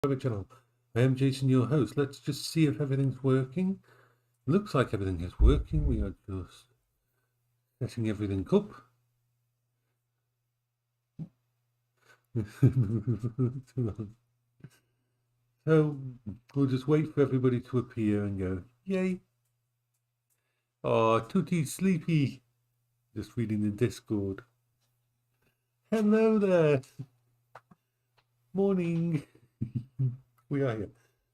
Channel. I am Jason, your host. Let's just see if everything's working. Looks like everything is working. We are just setting everything up. So we'll just wait for everybody to appear and go, yay. Oh, Tootie's sleepy. Just reading the Discord. Hello there. Morning. We are here.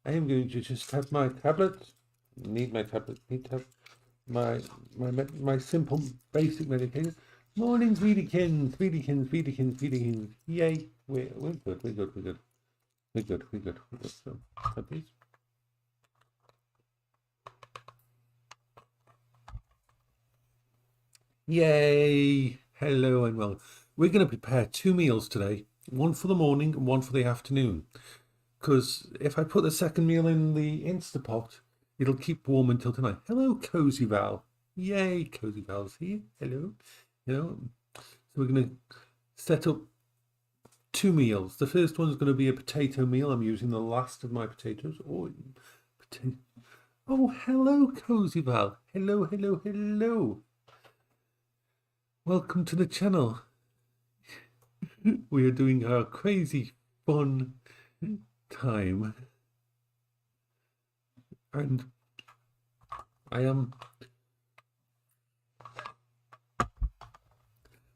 I am going to just have my tablet. Need my tablet. Need to have my simple basic medication. Morning, Sweetykins. Yay. We're good. We're good. So, please. Yay. Hello and well. We're going to prepare 2 meals today. One for the morning and one for the afternoon. Because if I put the second meal in the Instapot, it'll keep warm until tonight. Hello, Cozy Val. Yay, Cozy Val's here. Hello. So we're going to set up 2 meals. The first one's going to be a potato meal. I'm using the last of my potatoes. Oh, hello, Cozy Val. Hello. Welcome to the channel. We are doing our crazy fun time. And I am...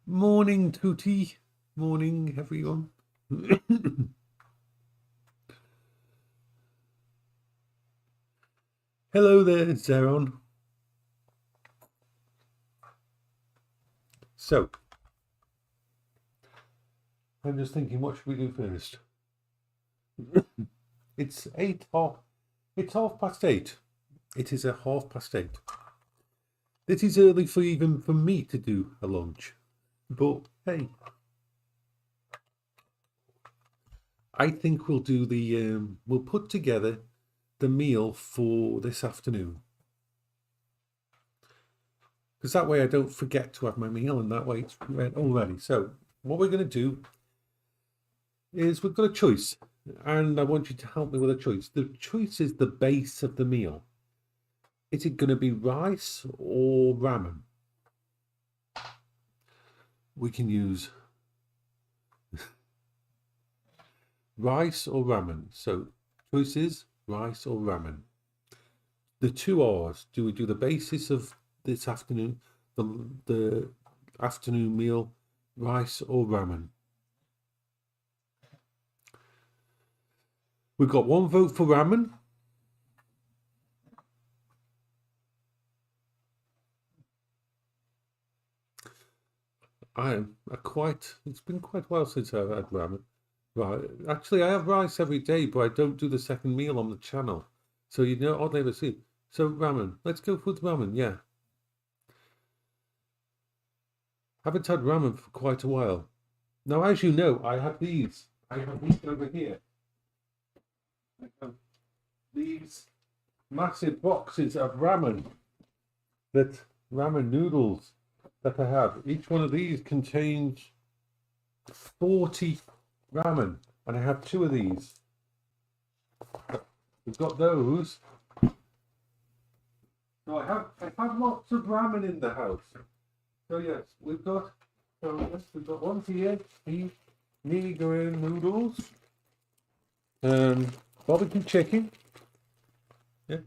Morning, Tootie. Morning, everyone. Hello there, Zeron. So, I'm just thinking, what should we do first? It's 8:30. It is 8:30. This is early for even for me to do a lunch. But hey, I think we'll do we'll put together the meal for this afternoon. Because that way I don't forget to have my meal, and that way it's all ready. So what we're going to do is we've got a choice, and I want you to help me with a choice. The choice is the base of the meal. Is it going to be rice or ramen? We can use rice or ramen. So choice is rice or ramen. The 2 R's. Do we do the basis of this afternoon, the afternoon meal, rice or ramen? We've got 1 vote for ramen. It's been quite a while since I've had ramen. Right, actually I have rice every day, but I don't do the second meal on the channel. So I'll never see. So ramen, let's go for ramen, yeah. Haven't had ramen for quite a while. Now, as you know, I have these over here. I have these massive boxes of ramen noodles that I have. Each one of these contains 40 ramen, and I have 2 of these. We've got those. So I have lots of ramen in the house. So yes, we've got one here, these Nigiri noodles, barbecue chicken. Yeah.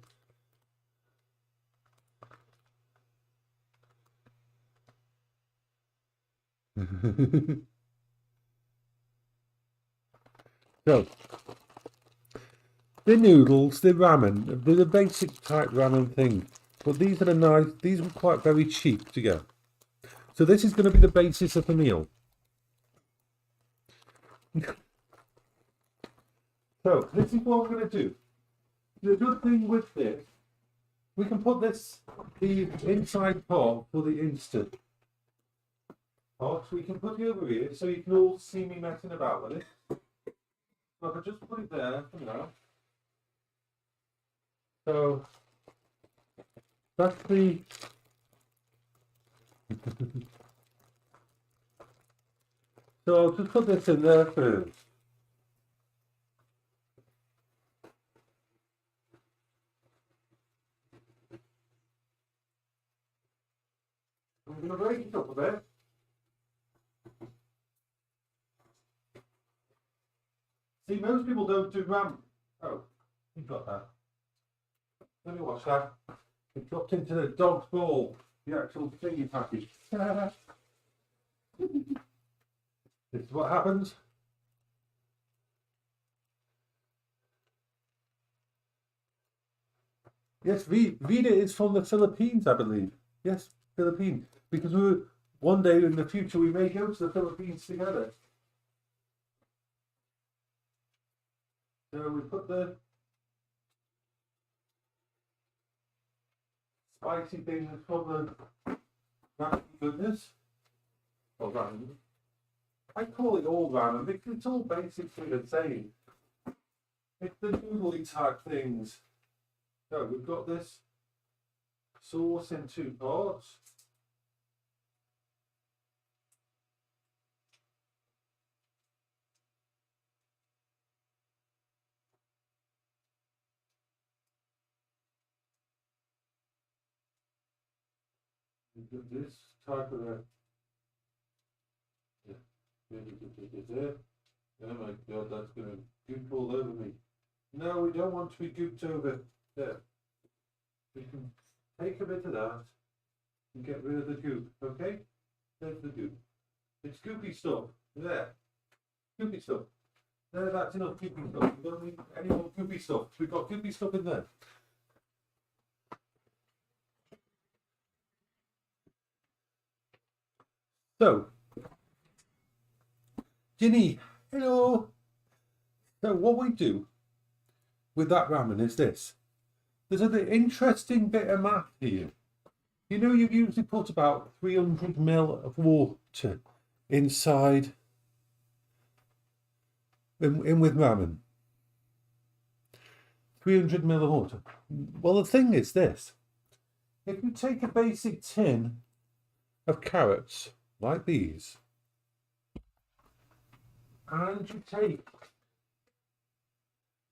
So the noodles, the ramen, they're the basic type ramen thing, but these are these were quite very cheap to get. So this is going to be the basis of the meal. So this is what we're going to do. The good thing with this, we can put the inside part for the instant pot. We can put it over here so you can all see me messing about with it. So if I just put it there for now. So that's the so I'll just put this in there first. I'm going to break it up a bit. See, most people don't do ramen. Oh, you got that. Let me watch that. It dropped into the dog's bowl, the actual thingy package. This is what happens. Yes, Vida is from the Philippines, I believe. Yes, Philippines. Because one day in the future we may go to the Philippines together. So we put the spicy things from the ramen goodness. Or ramen. I call it all ramen because it's all basically the same. It's the noodly type things. So we've got this sauce in 2 parts. We've got this type of a. Oh my god, that's going to goop all over me. No, we don't want to be gooped over. There. We can take a bit of that and get rid of the goop, okay? There's the goop. It's goopy stuff. There. Goopy stuff. There, that's enough goopy stuff. We don't need any more goopy stuff. We've got goopy stuff in there. So, Ginny, hello. So what we do with that ramen is this. There's an interesting bit of math here. You know, you usually put about 300 ml of water inside in with ramen. 300 ml of water. Well, the thing is this. If you take a basic tin of carrots like these, and you take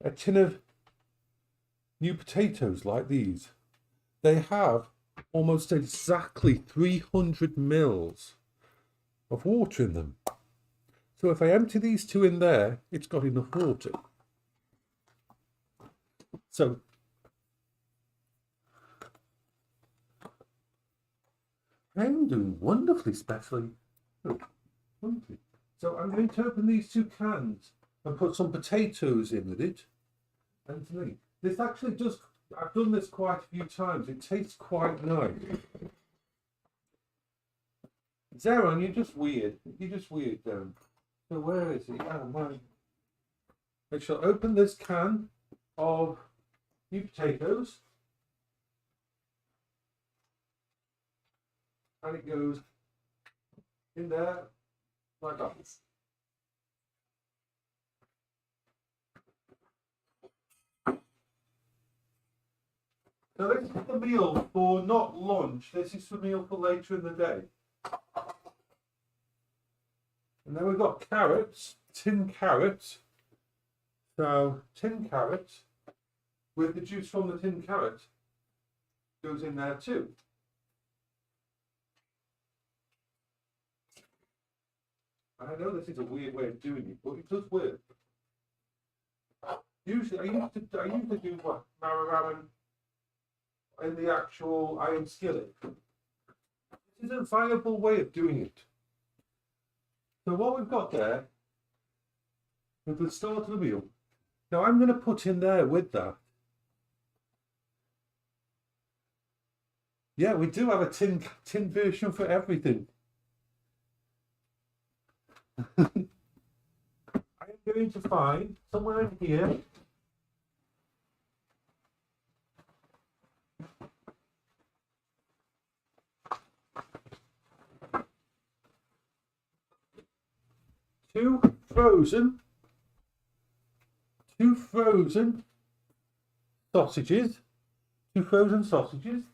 a tin of new potatoes like these, they have almost exactly 300 mils of water in them. So if I empty these 2 in there, it's got enough water. So I'm doing wonderfully, especially. Wonderfully. So I'm going to open these 2 cans and put some potatoes in with it. And to me, this actually does, I've done this quite a few times. It tastes quite nice. Zeron, you're just weird. You're just weird, Zeron. So where is he? Oh, man. I shall open this can of new potatoes. And it goes in there like that. So this is the meal for not lunch, this is the meal for later in the day. And then we've got carrots, tin carrots. So tin carrots with the juice from the tin carrot goes in there too. I know this is a weird way of doing it, but it does work. Usually, I used to do what ramen in the actual iron skillet. This is a viable way of doing it. So what we've got there is the start of the meal. Now I'm going to put in there with that. Yeah, we do have a tin version for everything. I am going to find somewhere in here two frozen sausages. 2 frozen sausages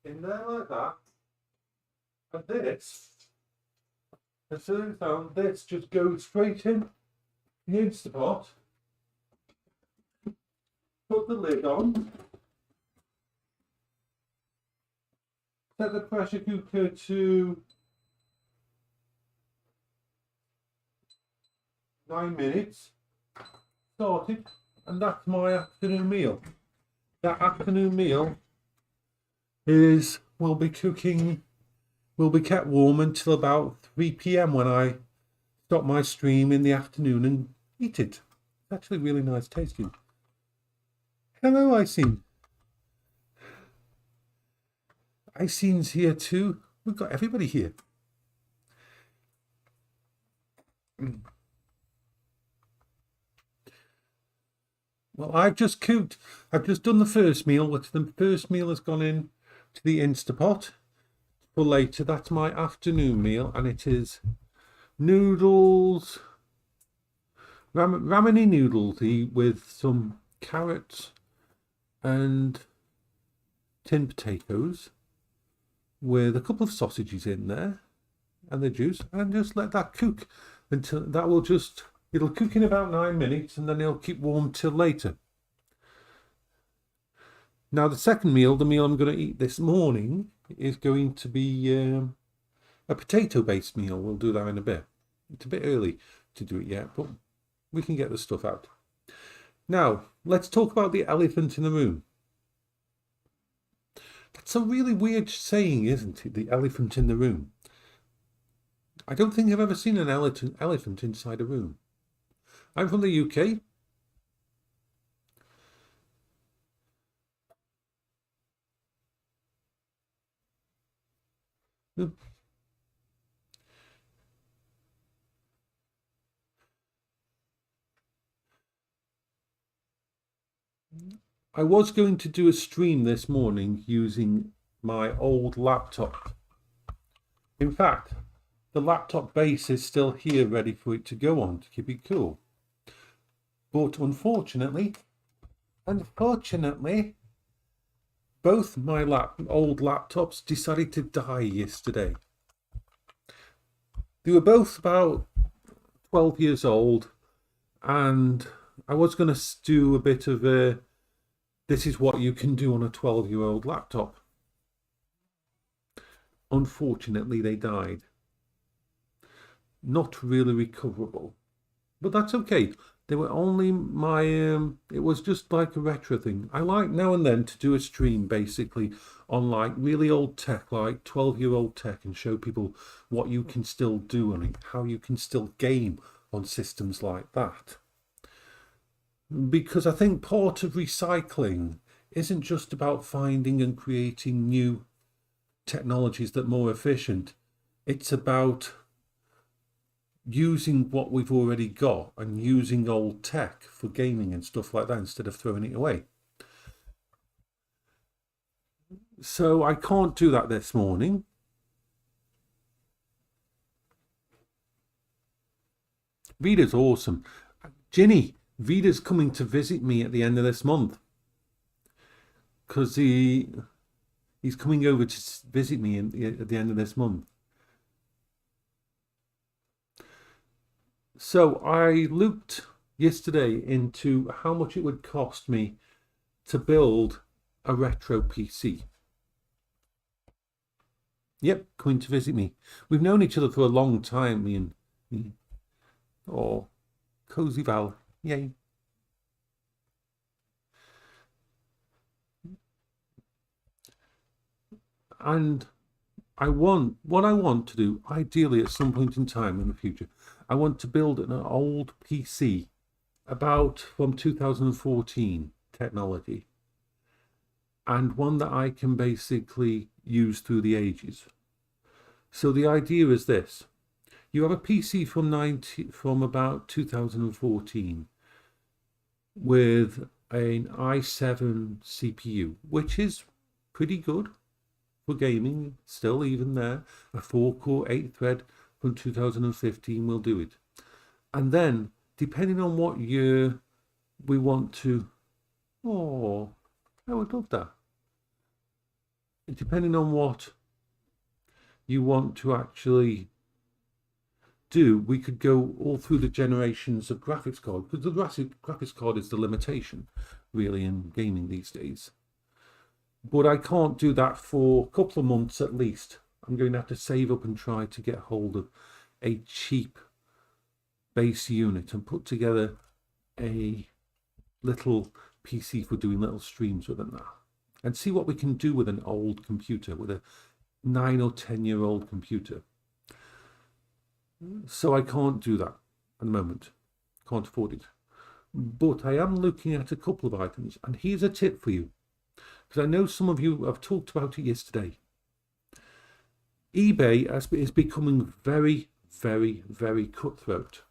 in there like that. And this, as soon as found, this just goes straight in the Instapot. Put the lid on. set the pressure cooker to 9 minutes. Started, and that's my afternoon meal. That afternoon meal will be kept warm until about 3 p.m. when I stop my stream in the afternoon and eat it. It's actually really nice tasting. Hello, Iseen. Iseen's here too. We've got everybody here. Well, I've just cooked. I've just done the first meal. The first meal has gone in to the Instapot for later. That's my afternoon meal, and it is noodles, rameny noodles with some carrots and tin potatoes with a couple of sausages in there and the juice, and just let that cook until it'll cook in about 9 minutes, and then it'll keep warm till later. Now the second meal, the meal I'm going to eat this morning, is going to be a potato-based meal. We'll do that in a bit. It's a bit early to do it yet, but we can get the stuff out. Now, let's talk about the elephant in the room. That's a really weird saying, isn't it? The elephant in the room. I don't think I've ever seen an elephant inside a room. I'm from the UK. I was going to do a stream this morning using my old laptop. In fact, the laptop base is still here ready for it to go on to keep it cool. But unfortunately, both my old laptops decided to die yesterday. They were both about 12 years old, and I was going to do a bit of this is what you can do on a 12-year-old laptop. Unfortunately, they died. Not really recoverable, but that's okay. They were only it was just like a retro thing. I like now and then to do a stream basically on like really old tech, like 12-year-old tech, and show people what you can still do and how you can still game on systems like that. Because I think part of recycling isn't just about finding and creating new technologies that are more efficient. It's about using what we've already got and using old tech for gaming and stuff like that instead of throwing it away. So I can't do that this morning. Vida's awesome. Ginny, Vida's coming to visit me at the end of this month because he's coming over to visit me at the end of this month. So I looked yesterday into how much it would cost me to build a retro PC. Yep, coming to visit me. We've known each other for a long time, me and me. Oh, Cozy Val. Yay. And what I want to do, ideally at some point in time in the future, I want to build an old PC from 2014 technology, and one that I can basically use through the ages. So the idea is this: you have a PC from about 2014 with an i7 CPU, which is pretty good for gaming, still even there. A 4-core 8-thread from 2015 will do it. And then, depending on what year we want to... Oh, I would love that. Depending on what you want to actually do, we could go all through the generations of graphics card, because the graphics card is the limitation, really, in gaming these days. But I can't do that for a couple of months at least. I'm going to have to save up and try to get hold of a cheap base unit and put together a little PC for doing little streams with it now, and see what we can do with an old computer, with a 9 or 10-year-old computer. So I can't do that at the moment. Can't afford it. But I am looking at a couple of items, and here's a tip for you, because I know some of you have talked about it yesterday. eBay is becoming very, very, very cutthroat.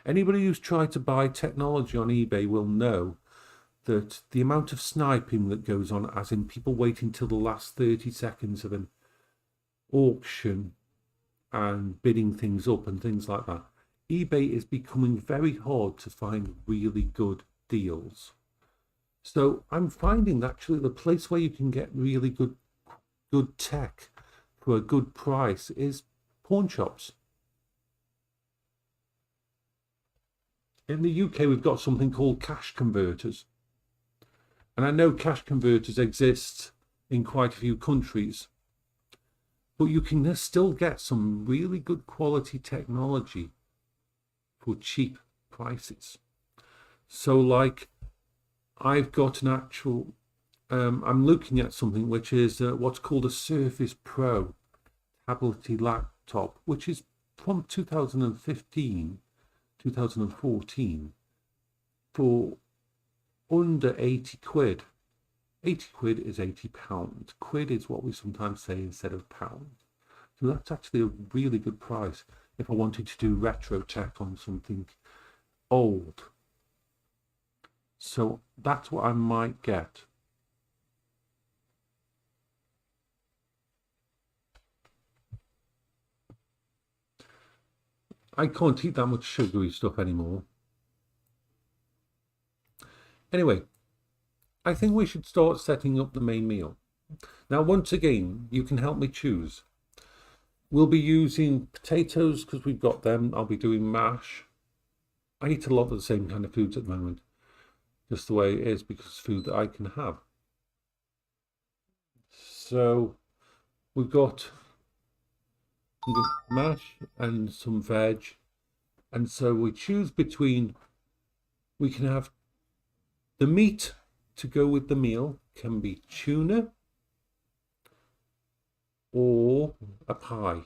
Anybody who's tried to buy technology on eBay will know that the amount of sniping that goes on, as in people waiting till the last 30 seconds of an auction and bidding things up and things like that, eBay is becoming very hard to find really good deals. So I'm finding that actually the place where you can get really good tech for a good price is pawn shops. In the UK, we've got something called cash converters. And I know cash converters exist in quite a few countries, but you can still get some really good quality technology for cheap prices. So like, I've got an actual, I'm looking at something which is what's called a Surface Pro tablet laptop, which is from 2015, 2014, for under 80 quid. 80 quid is 80 pounds. Quid is what we sometimes say instead of pounds. So that's actually a really good price if I wanted to do retro tech on something old. So that's what I might get. I can't eat that much sugary stuff anymore. Anyway, I think we should start setting up the main meal. Now, once again, you can help me choose. We'll be using potatoes because we've got them. I'll be doing mash. I eat a lot of the same kind of foods at the moment, just the way it is, because it's food that I can have. So we've got mash and some veg. And so we choose between, we can have the meat to go with the meal can be tuna or a pie.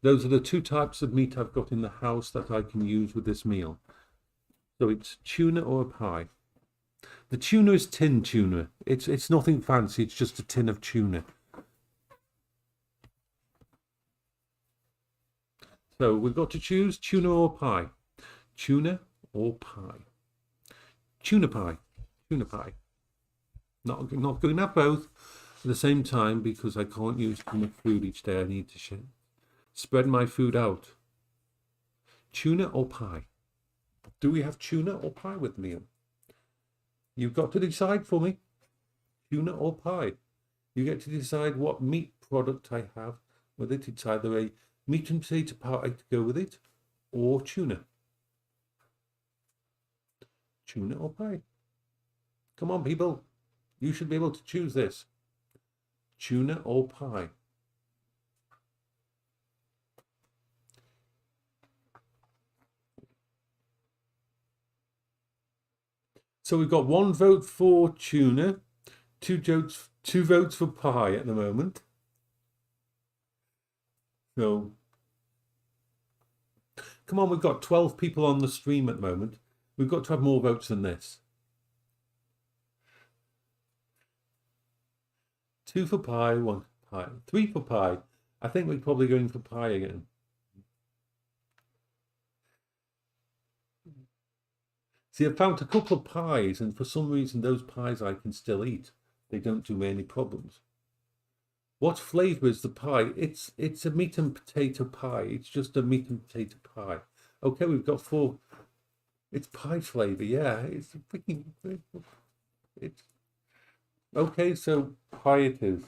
Those are the two types of meat I've got in the house that I can use with this meal. So it's tuna or a pie. The tuna is tin tuna. It's nothing fancy. It's just a tin of tuna. So we've got to choose tuna or pie. Tuna or pie. Tuna pie. Tuna pie. Not going to have both at the same time because I can't use too much food each day. I need to spread my food out. Tuna or pie? Do we have tuna or pie with the meal? You've got to decide for me. Tuna or pie? You get to decide what meat product I have with it. It's either a meat and potato pie to go with it or tuna. Tuna or pie? Come on, people. You should be able to choose this. Tuna or pie? So we've got one vote for tuna, two votes for pie at the moment. So, come on, we've got 12 people on the stream at the moment. We've got to have more votes than this. 2 for pie, 1 for pie, 3 for pie. I think we're probably going for pie again. See, I've found a couple of pies, and for some reason, those pies I can still eat. They don't do me any problems. What flavour is the pie? It's a meat and potato pie. It's just a meat and potato pie. Okay, we've got 4. It's pie flavour, yeah. It's freaking. It's okay. So pie it is.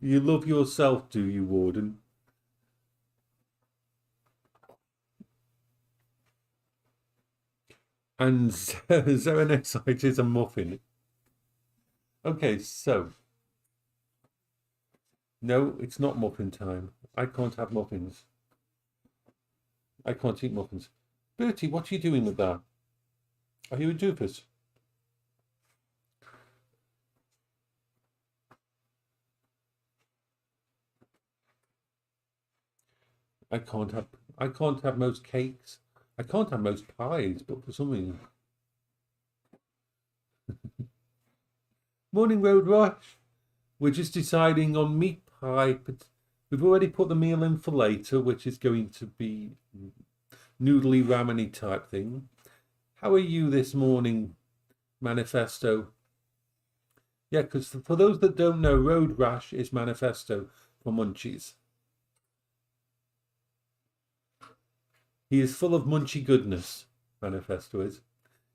You love yourself, do you, Warden? And Zerenexite is a muffin. Okay, so no, it's not muffin time. I can't have muffins. I can't eat muffins. Bertie, what are you doing with that? Are you a doofus? I can't have most cakes. I can't have most pies, but for some reason. Morning Road Rush. We're just deciding on meat pie, but we've already put the meal in for later, which is going to be noodly rameny type thing. How are you this morning, Manifesto? Yeah, because for those that don't know, Road Rash is Manifesto for Munchies. He is full of munchy goodness, Manifesto is.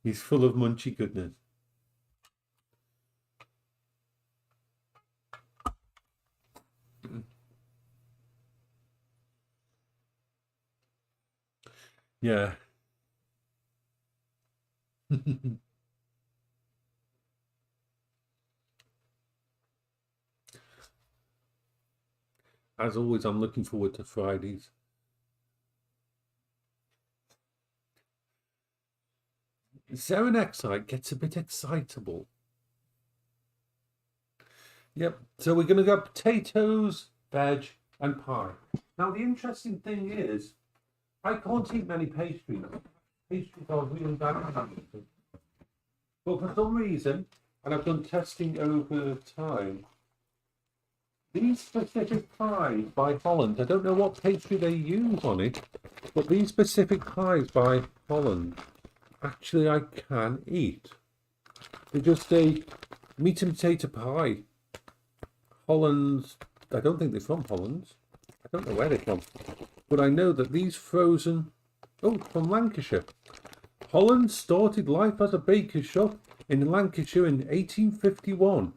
He's full of munchy goodness. Yeah. As always, I'm looking forward to Fridays. Serenexite gets a bit excitable. Yep, so we're going to go potatoes, veg, and pie. Now, the interesting thing is, I can't eat many pastries. Pastries are really bad for me. But for some reason, and I've done testing over time, these specific pies by Holland, I don't know what pastry they use on it, but these specific pies by Holland, actually I can eat. They're just a meat and potato pie. Holland, I don't think they're from Holland. I don't know where they're from. But I know that these frozen, from Lancashire. Holland started life as a baker's shop in Lancashire in 1851.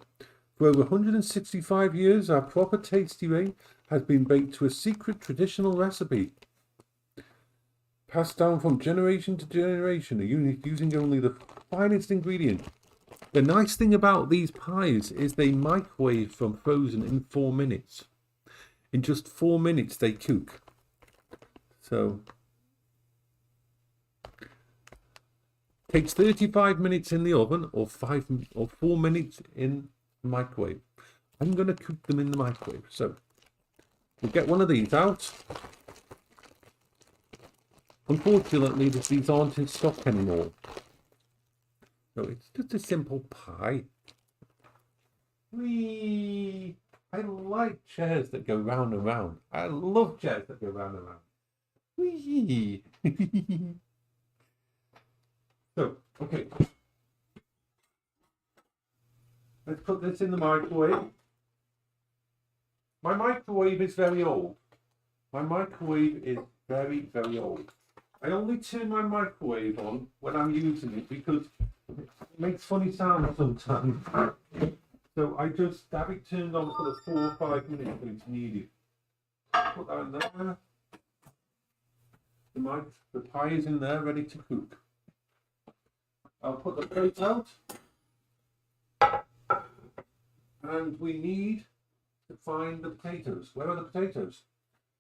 For over 165 years, our proper tasty range has been baked to a secret traditional recipe, passed down from generation to generation, using only the finest ingredient. The nice thing about these pies is they microwave from frozen in 4 minutes. In just 4 minutes they cook. So takes 35 minutes in the oven or 4 minutes in the microwave. I'm going to cook them in the microwave. So we'll get one of these out. Unfortunately, these aren't in stock anymore. So it's just a simple pie. Whee! I like chairs that go round and round. I love chairs that go round and round. Whee! So, okay. Let's put this in the microwave. My microwave is very old. My microwave is very, very old. I only turn my microwave on when I'm using it because it makes funny sounds sometimes. So I just have it turned on for the 4 or 5 minutes when it's needed. Put that in there. The pie is in there, ready to cook. I'll put the plate out. And we need to find the potatoes. Where are the potatoes?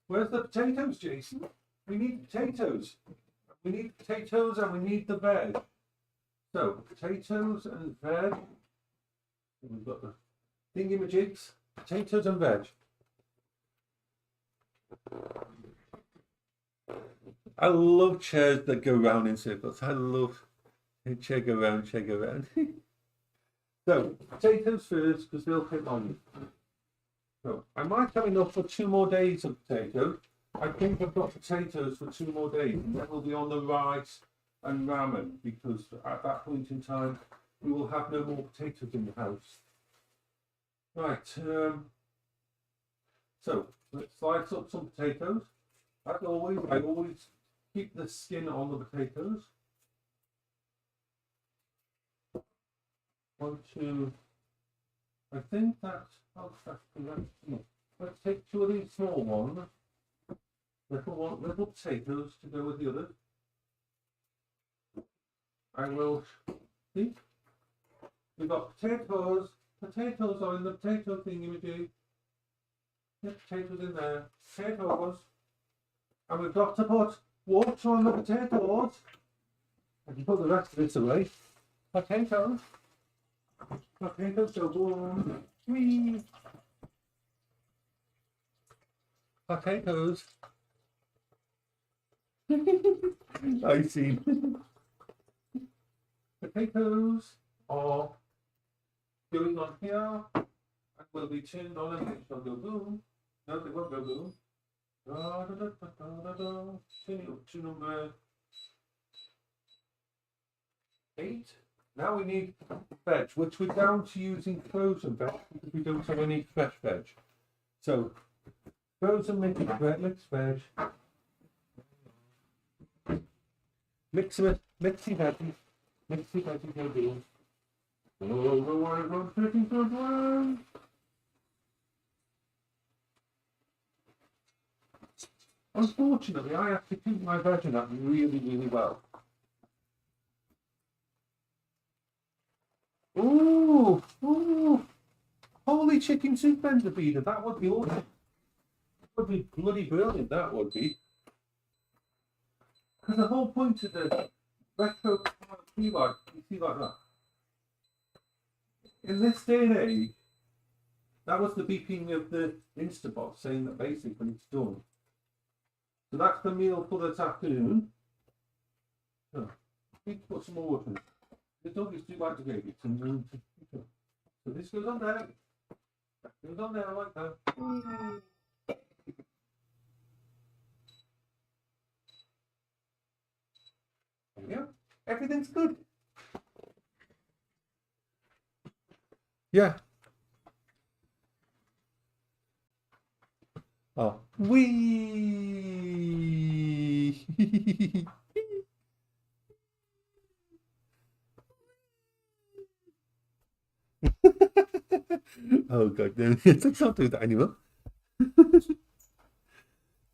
Where's the potatoes, Jason? We need potatoes. We need potatoes and we need the veg. So, potatoes and veg. We've got the thingamajigs. Potatoes and veg. I love chairs that go round in circles. I love chair go round, chair go round. So, potatoes first, because they'll take longer. So, I might have enough for 2 more days of potatoes. I think I've got potatoes for 2 more days. And then we'll be on the rice and ramen, because at that point in time, we will have no more potatoes in the house. Right, so let's slice up some potatoes. As always, I always keep the skin on the potatoes. 1, 2. I think that's correct. Let's take 2 of these small ones. Little potatoes to go with the others. I will see. We've got potatoes. Potatoes are in the potato thingy-majig. Get potatoes in there. Potatoes. And we've got to put water on the potatoes. And you put the rest of this away. Potatoes. Potatoes go boom. Whee. Potatoes. I see. Potatoes are going on here and will be turned on and they shall go boom. No, they won't go boom. Da, da, da, da, da, da. Turn it up to number 8. Now we need veg, which we're down to using frozen veg because we don't have any fresh veg. So frozen mixed veg, mixy veggies, go boom. Unfortunately, I have to keep my veg up really, really well. Ooh, holy chicken soup bender beater, that would be awesome. That would be bloody brilliant, that would be. Because the whole point of the retro keyboard, you see like that. In this day and age, that was the beeping of the Instabot saying that basically it's done. So that's the meal for this afternoon. So, we need to put some more water in. The doggies do like to gravy. So this goes on there. That goes on there like that. There we go. Everything's good. Yeah. Oh. Wee. Oh god, no. Let's not do that anymore.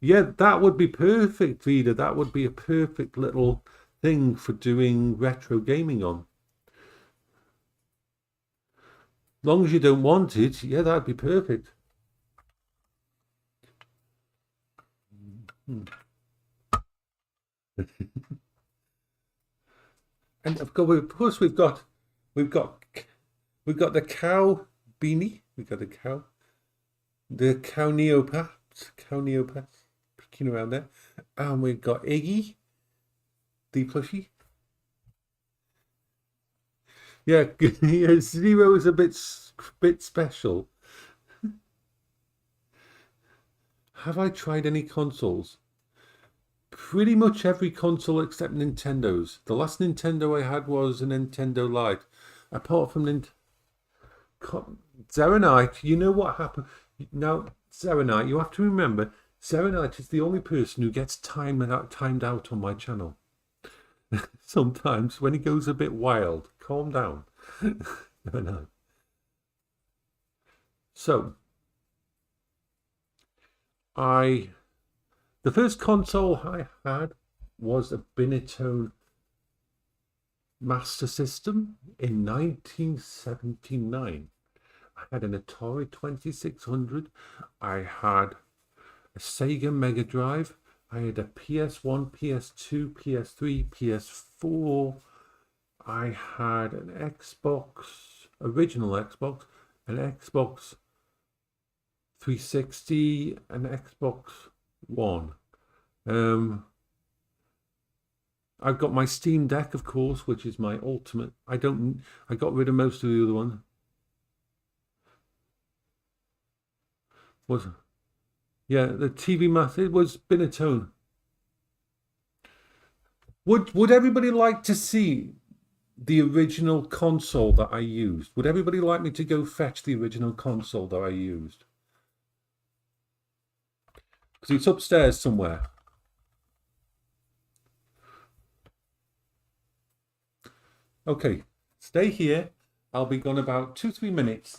Yeah, that would be perfect, Vida. That would be a perfect little thing for doing retro gaming on. As long as you don't want it, yeah, that'd be perfect. And of course we've got the cow beanie. We've got the cow neopats, picking around there, and we've got Iggy, the plushie. Yeah, yeah, Zero is a bit special. Have I tried any consoles? Pretty much every console except Nintendo's. The last Nintendo I had was a Nintendo Lite. Apart from Zeronite, you know what happened? Now, Zeronite, you have to remember, Zeronite is the only person who gets timed out on my channel. Sometimes when he goes a bit wild, calm down. No. So, the first console I had was a Binetone Master System in 1979. I had an Atari 2600. I had a Sega Mega Drive. I had a PS1, PS2, PS3, PS4. I had an Xbox, original Xbox, an Xbox 360, an Xbox One. I've got my Steam Deck, of course, which is my ultimate. I got rid of most of the other one. Yeah, the TV Master, it was Binetone. Would everybody like to see the original console that I used? Would everybody like me to go fetch the original console that I used? Because it's upstairs somewhere. Okay, stay here. I'll be gone about 2-3 minutes.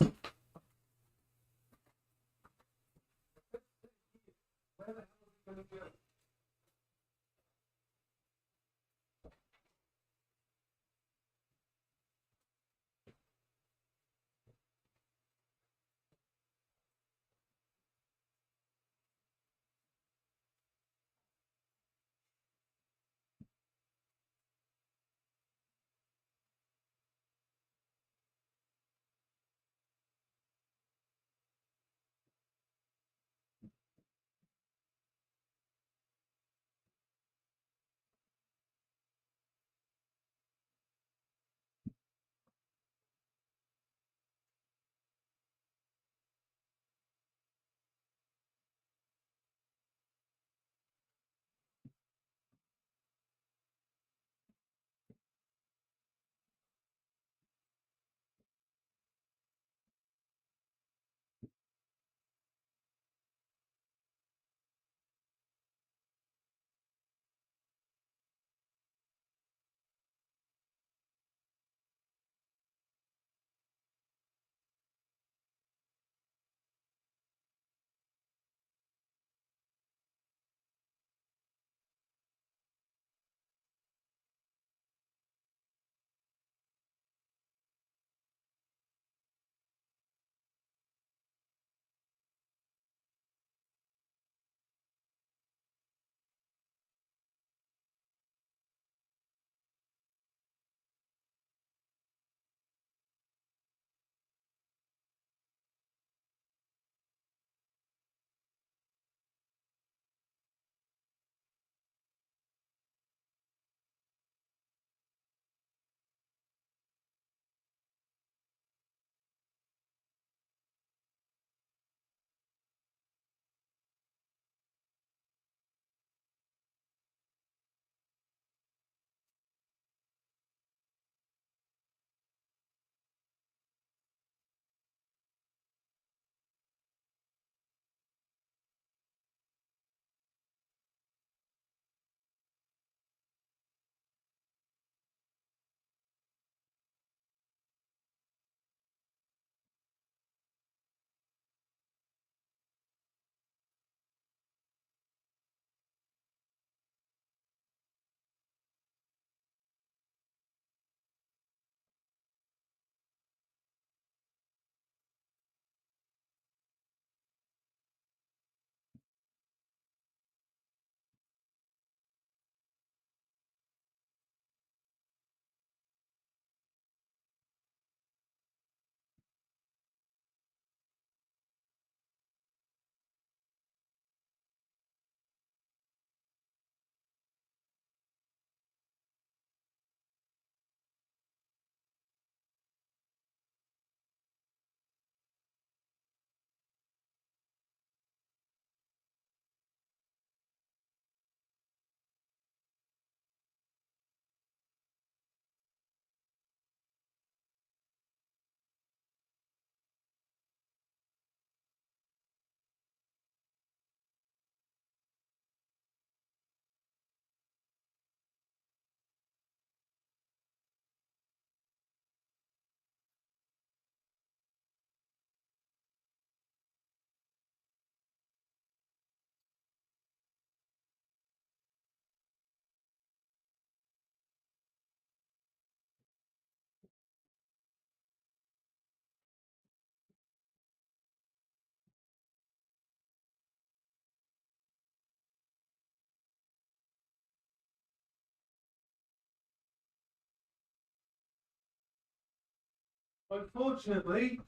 Unfortunately,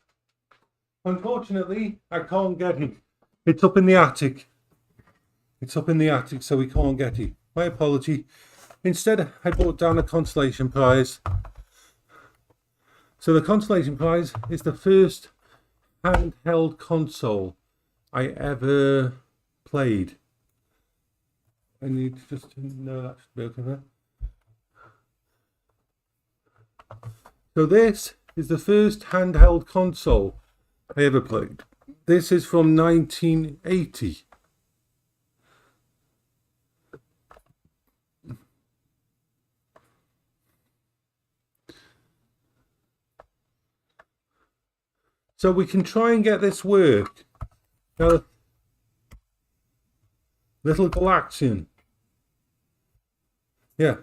I can't get it. It's up in the attic. It's up in the attic, so we can't get it. My apology. Instead, I brought down a consolation prize. So the consolation prize is the first handheld console I ever played. I need just to know that should be okay there. So this is the first handheld console I ever played. This is from 1980. So we can try and get this work. Now, little Galaxian. Yeah,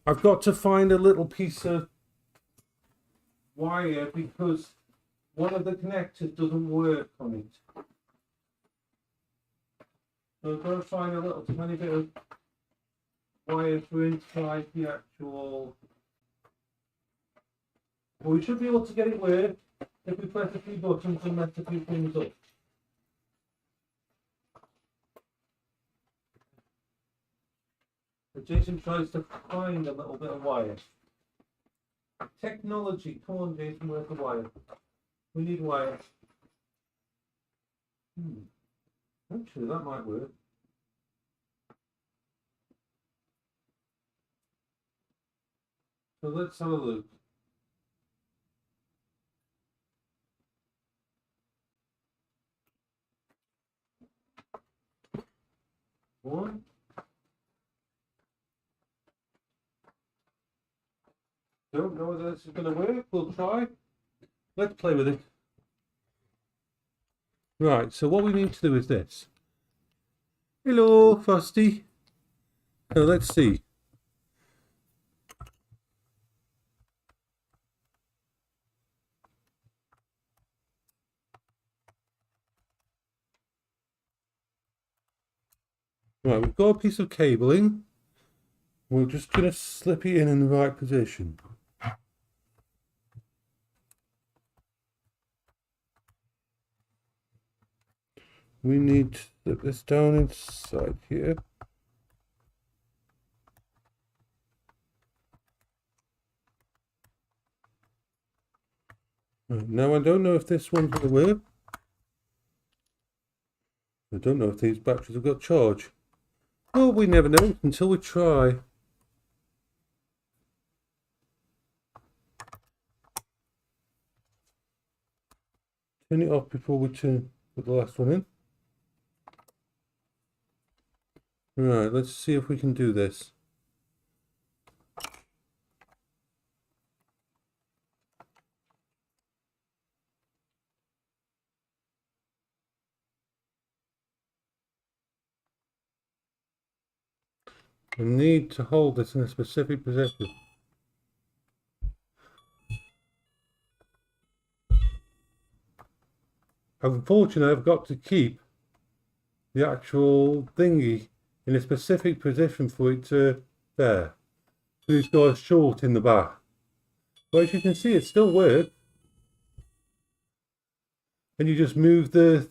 I've got to find a little piece of wire because one of the connectors doesn't work on it. So I've got to find a little tiny bit of wire for inside the actual. Well, we should be able to get it work if we press a few buttons and mess a few things up. But Jason tries to find a little bit of wire. Technology, come on Jason, where's the wire? We need wire. Actually, that might work. So let's have a look. One. Don't know whether this is going to work. We'll try. Let's play with it. Right, so what we need to do is this. Hello, Frosty. So let's see. Right, we've got a piece of cabling. We're just going to slip it in the right position. We need to slip this down inside here. Right, now I don't know if this one's going to work. I don't know if these batteries have got charge. Well, we never know until we try. Turn it off before we put the last one in. Right, let's see if we can do this. We need to hold this in a specific position. Unfortunately, I've got to keep the actual thingy in a specific position for it to there. So it's got a short in the back. But as you can see, it still works. And you just move the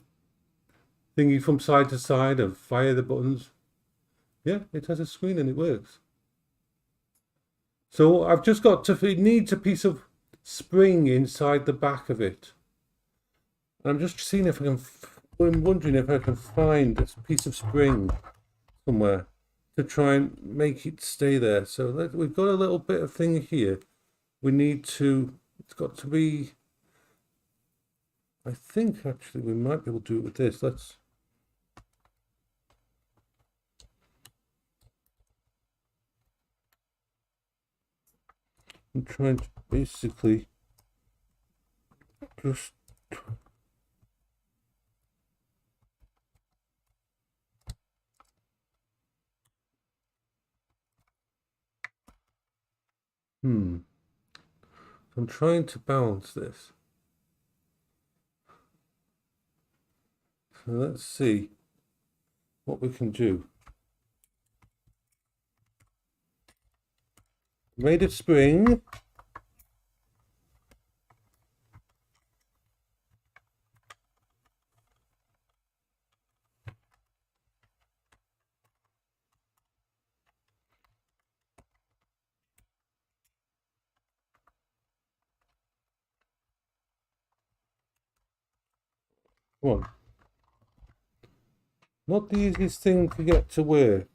thingy from side to side and fire the buttons. Yeah, it has a screen and it works. So I've just got to, it needs a piece of spring inside the back of it. And I'm just seeing if I can, I'm wondering if I can find this piece of spring somewhere to try and make it stay there. So we've got a little bit of thing here. We need to, it's got to be, I think actually we might be able to do it with this. Let's, I'm trying to basically just I'm trying to balance this. So let's see what we can do. Made of spring. Come on. Not the easiest thing to get to work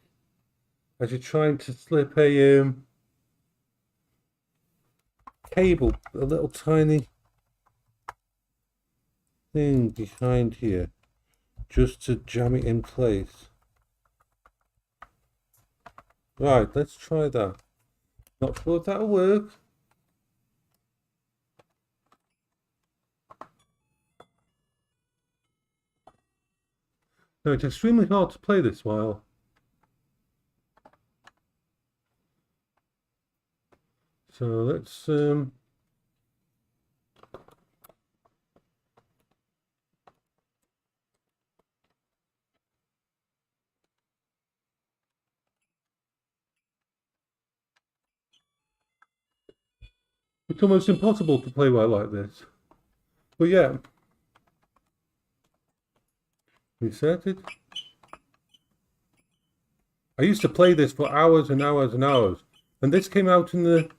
as you're trying to slip a cable, a little tiny thing behind here, just to jam it in place. Right, let's try that. Not sure if that'll work. No, it's extremely hard to play this while. So let's it's almost impossible to play while like this. But yeah. Reset it. I used to play this for hours and hours and hours. And this came out in the...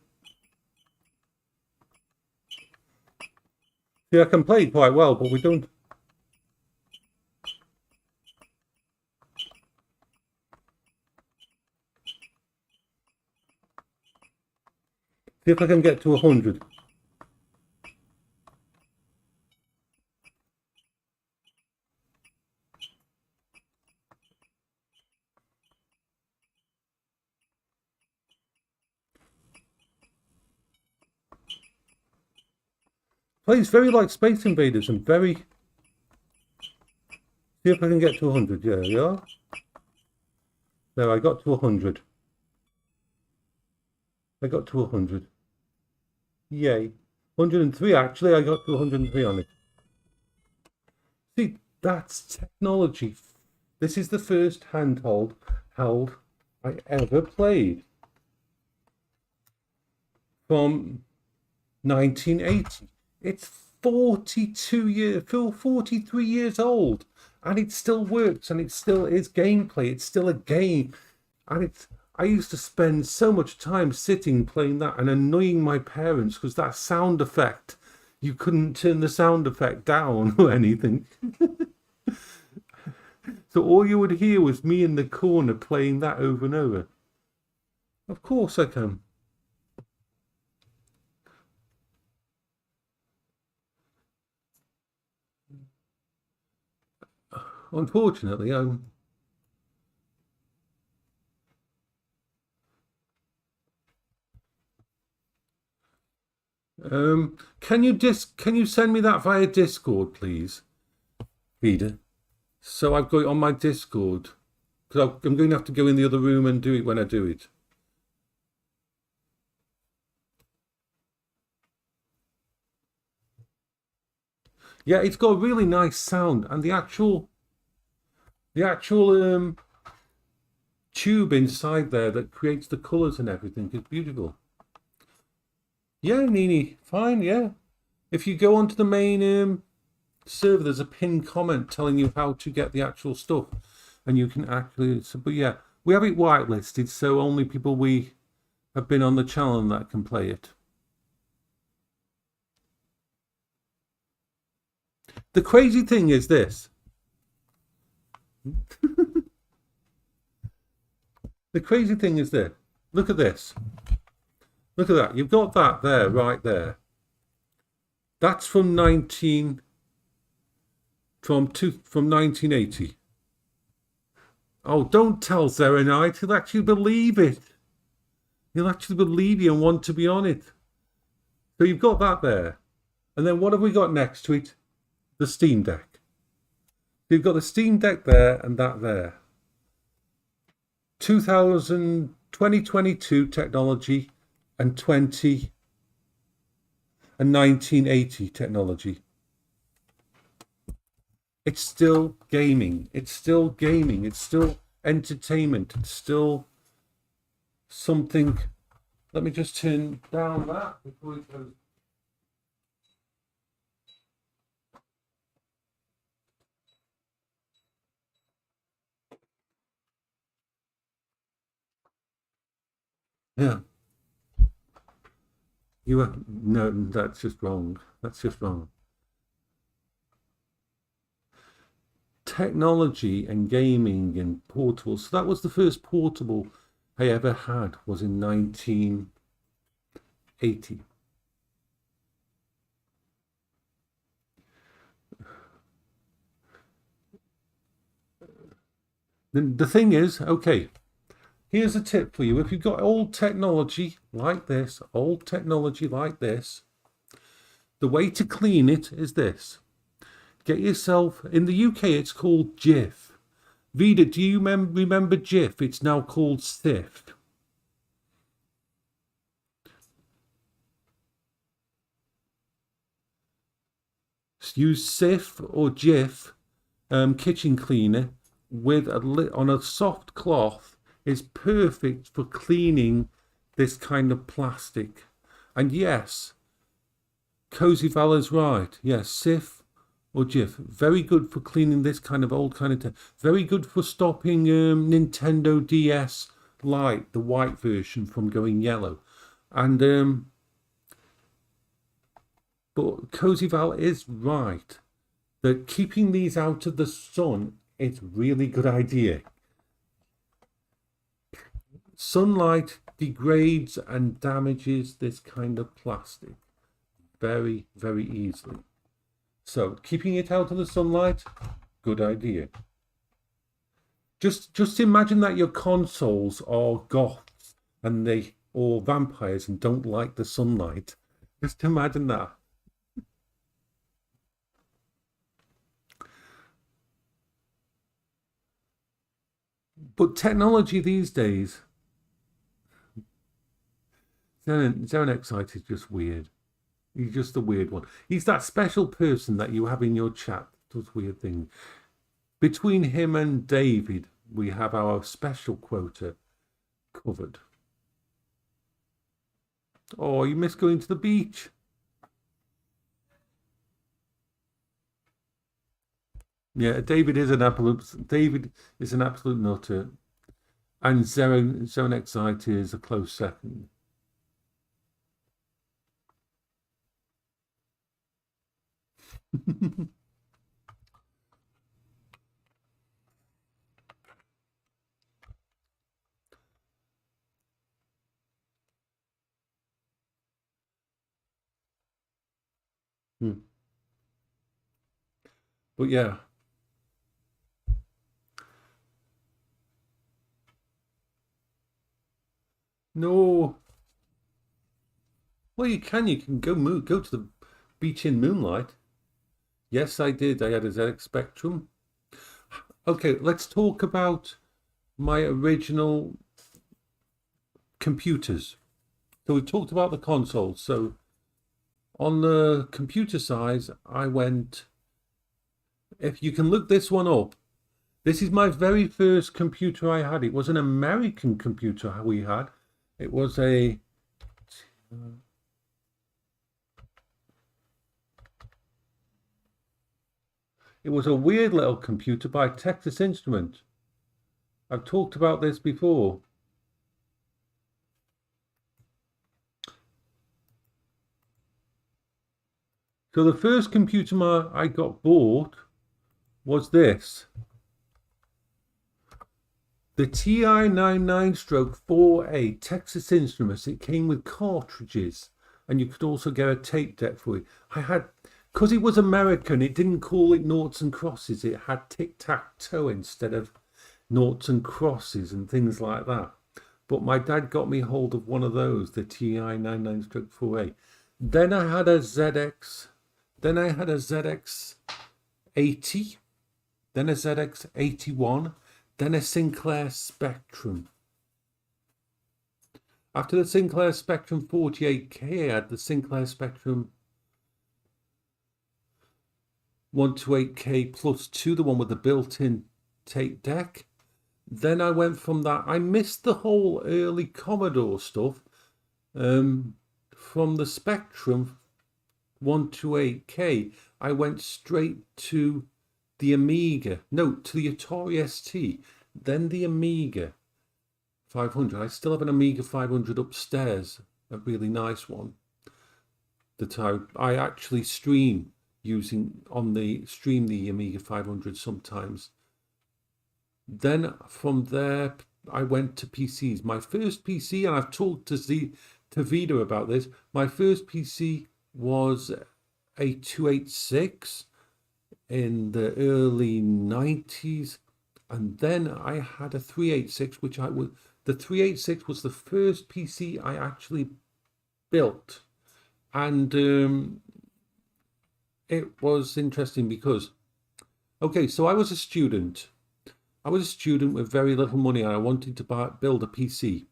See, I can play it quite well, but we don't... See if I can get to 100. Plays very like Space Invaders and very... See if I can get to 100. Yeah, we are. There, I got to 100. I got to 100. Yay. 103, actually. I got to 103 on it. See, that's technology. This is the first handheld I ever played. From 1980. It's 43 years old. And it still works, and it still is gameplay. It's still a game. And I used to spend so much time sitting playing that and annoying my parents because that sound effect, you couldn't turn the sound effect down or anything. So all you would hear was me in the corner playing that over and over. Of course I can. Unfortunately, can you send me that via Discord, please, Vida? So I've got it on my Discord, because I'm going to have to go in the other room and do it when I do it. Yeah, it's got a really nice sound, and the actual tube inside there that creates the colours and everything is beautiful. Yeah, Nini, fine, yeah. If you go onto the main server, there's a pinned comment telling you how to get the actual stuff, and you can actually... But yeah, we have it whitelisted, so only people we have been on the channel that can play it. The crazy thing is this. The crazy thing is this. Look at this. Look at that. You've got that there, right there. That's from 1980. Oh, don't tell Zeronite. He'll actually believe it. He'll actually believe you and want to be on it. So you've got that there. And then what have we got next to it? The Steam Deck. So you've got the Steam Deck there and that there. 2022 technology and 1980 technology. It's still gaming. It's still gaming. It's still entertainment. It's still something. Let me just turn down that before it goes. Yeah. You are, no, that's just wrong. That's just wrong. technology and gaming and portables. So that was the first portable I ever had, was in 1980. Then the thing is, okay, here's a tip for you. If you've got old technology like this, the way to clean it is this. Get yourself, in the UK it's called Jif. Vida, do you remember Jif? It's now called Sif. Use Sif or Jif kitchen cleaner with on a soft cloth is perfect for cleaning this kind of plastic. And yes, Cozy Val is right. Yes, Sif or Jif, very good for cleaning this kind of old kind of very good for stopping Nintendo DS Lite, the white version, from going yellow. And but Cozy Val is right that keeping these out of the sun is a really good idea. Sunlight degrades and damages this kind of plastic very, very easily. So keeping it out of the sunlight, good idea. Just imagine that your consoles are goths and or vampires and don't like the sunlight. Just imagine that. But technology these days, Zerenex is just weird. He's just a weird one. He's that special person that you have in your chat that does weird things. Between him and David, we have our special quota covered. Oh, you miss going to the beach. Yeah, David is an absolute nutter. And Zerenex is a close second. But yeah. No. Well, you can go to the beach in moonlight. Yes, I did. I had a ZX Spectrum. Okay, let's talk about my original computers. So we've talked about the consoles. So on the computer side, I went, if you can look this one up, this is my very first computer I had. It was an American computer we had. It was a weird little computer by Texas Instruments. I've talked about this before. So the first computer I got bought was this. The TI-99/4A Texas Instruments. It came with cartridges and you could also get a tape deck for it. I had, because it was American, it didn't call it noughts and crosses. It had tic-tac-toe instead of noughts and crosses and things like that. But my dad got me hold of one of those, the TI-99/4A. Then I had a ZX. Then I had a ZX80. Then a ZX81. Then a Sinclair Spectrum. After the Sinclair Spectrum 48K, I had the Sinclair Spectrum 128K plus 2, the one with the built-in tape deck. Then I went from that. I missed the whole early Commodore stuff. From the Spectrum 128K, I went straight to the Amiga. No, to the Atari ST. Then the Amiga 500. I still have an Amiga 500 upstairs, a really nice one that I actually stream using on the stream the Amiga 500 sometimes. Then from there, I went to PCs. My first PC, and I've talked to Vida about this, my first PC was a 286 in the early 90s. And then I had a 386, which the 386 was the first PC I actually built. And it was interesting because, okay, so I was a student. I was a student with very little money and I wanted to build a PC.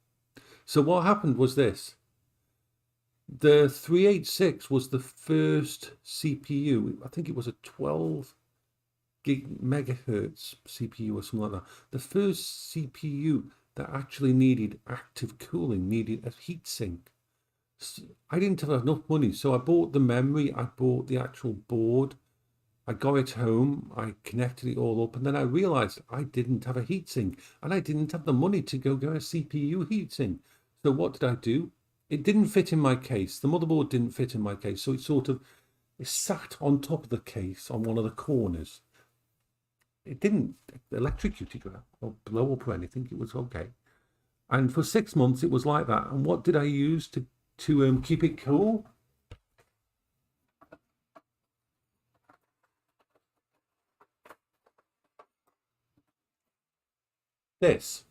So what happened was this. The 386 was the first CPU. I think it was a 12 megahertz CPU or something like that. The first CPU that actually needed active cooling, needed a heatsink. I didn't have enough money, so I bought the memory, I bought the actual board, I got it home, I connected it all up, and then I realized I didn't have a heatsink, and I didn't have the money to go get a CPU heatsink. So what did I do? It didn't fit in my case. The motherboard didn't fit in my case, so it sat on top of the case on one of the corners. It didn't electrocute it or blow up or anything. It was okay. And for 6 months, it was like that. And what did I use to keep it cool? This.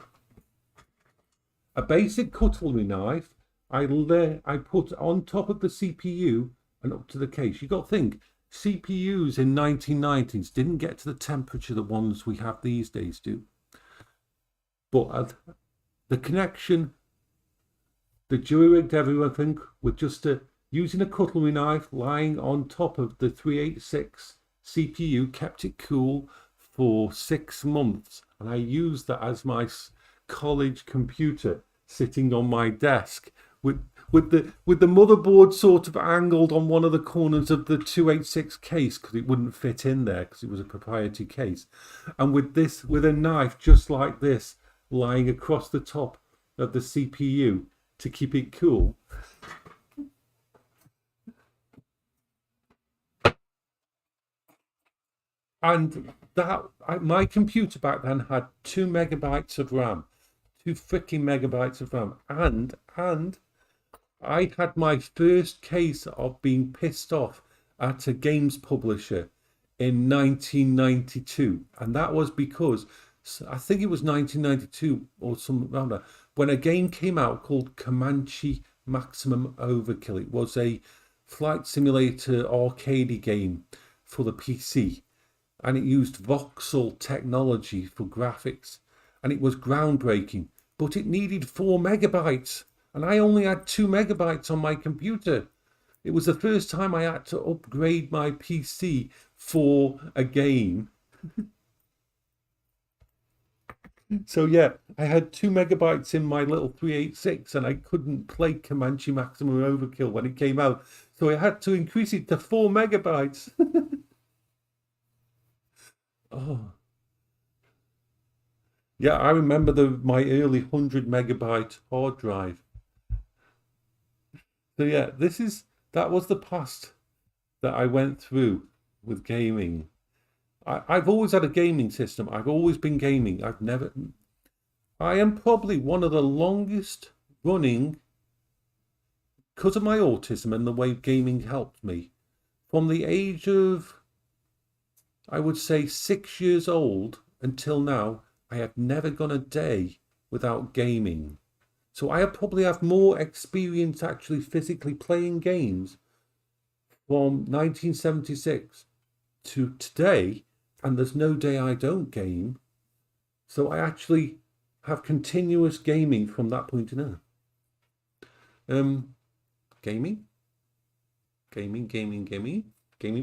A basic cutlery knife I put on top of the CPU and up to the case. You got to think, CPUs in 1990s didn't get to the temperature the ones we have these days do. But the connection, the jury-rigged everything with just using a cutlery knife lying on top of the 386 CPU kept it cool for 6 months. And I used that as my college computer sitting on my desk with the motherboard sort of angled on one of the corners of the 286 case because it wouldn't fit in there because it was a proprietary case, and with a knife just like this lying across the top of the CPU to keep it cool. And my computer back then had 2 megabytes of RAM, 2 freaking megabytes of RAM, and I had my first case of being pissed off at a games publisher in 1992. And that was because I think it was 1992 or something around that, when a game came out called Comanche Maximum Overkill. It was a flight simulator arcade game for the PC. And it used voxel technology for graphics. And it was groundbreaking. But it needed 4 megabytes. And I only had 2 megabytes on my computer. It was the first time I had to upgrade my PC for a game. So yeah, I had 2 megabytes in my little 386 and I couldn't play Comanche Maximum Overkill when it came out. So I had to increase it to 4 megabytes. Oh. Yeah, I remember my early 100 megabyte hard drive. So yeah, that was the past that I went through with gaming. I've always had a gaming system. I've always been gaming. I am probably one of the longest running, because of my autism and the way gaming helped me, from the age of, I would say, 6 years old until now, I have never gone a day without gaming. So I probably have more experience actually physically playing games from 1976 to today, and there's no day I don't game. So I actually have continuous gaming from that point on. Gaming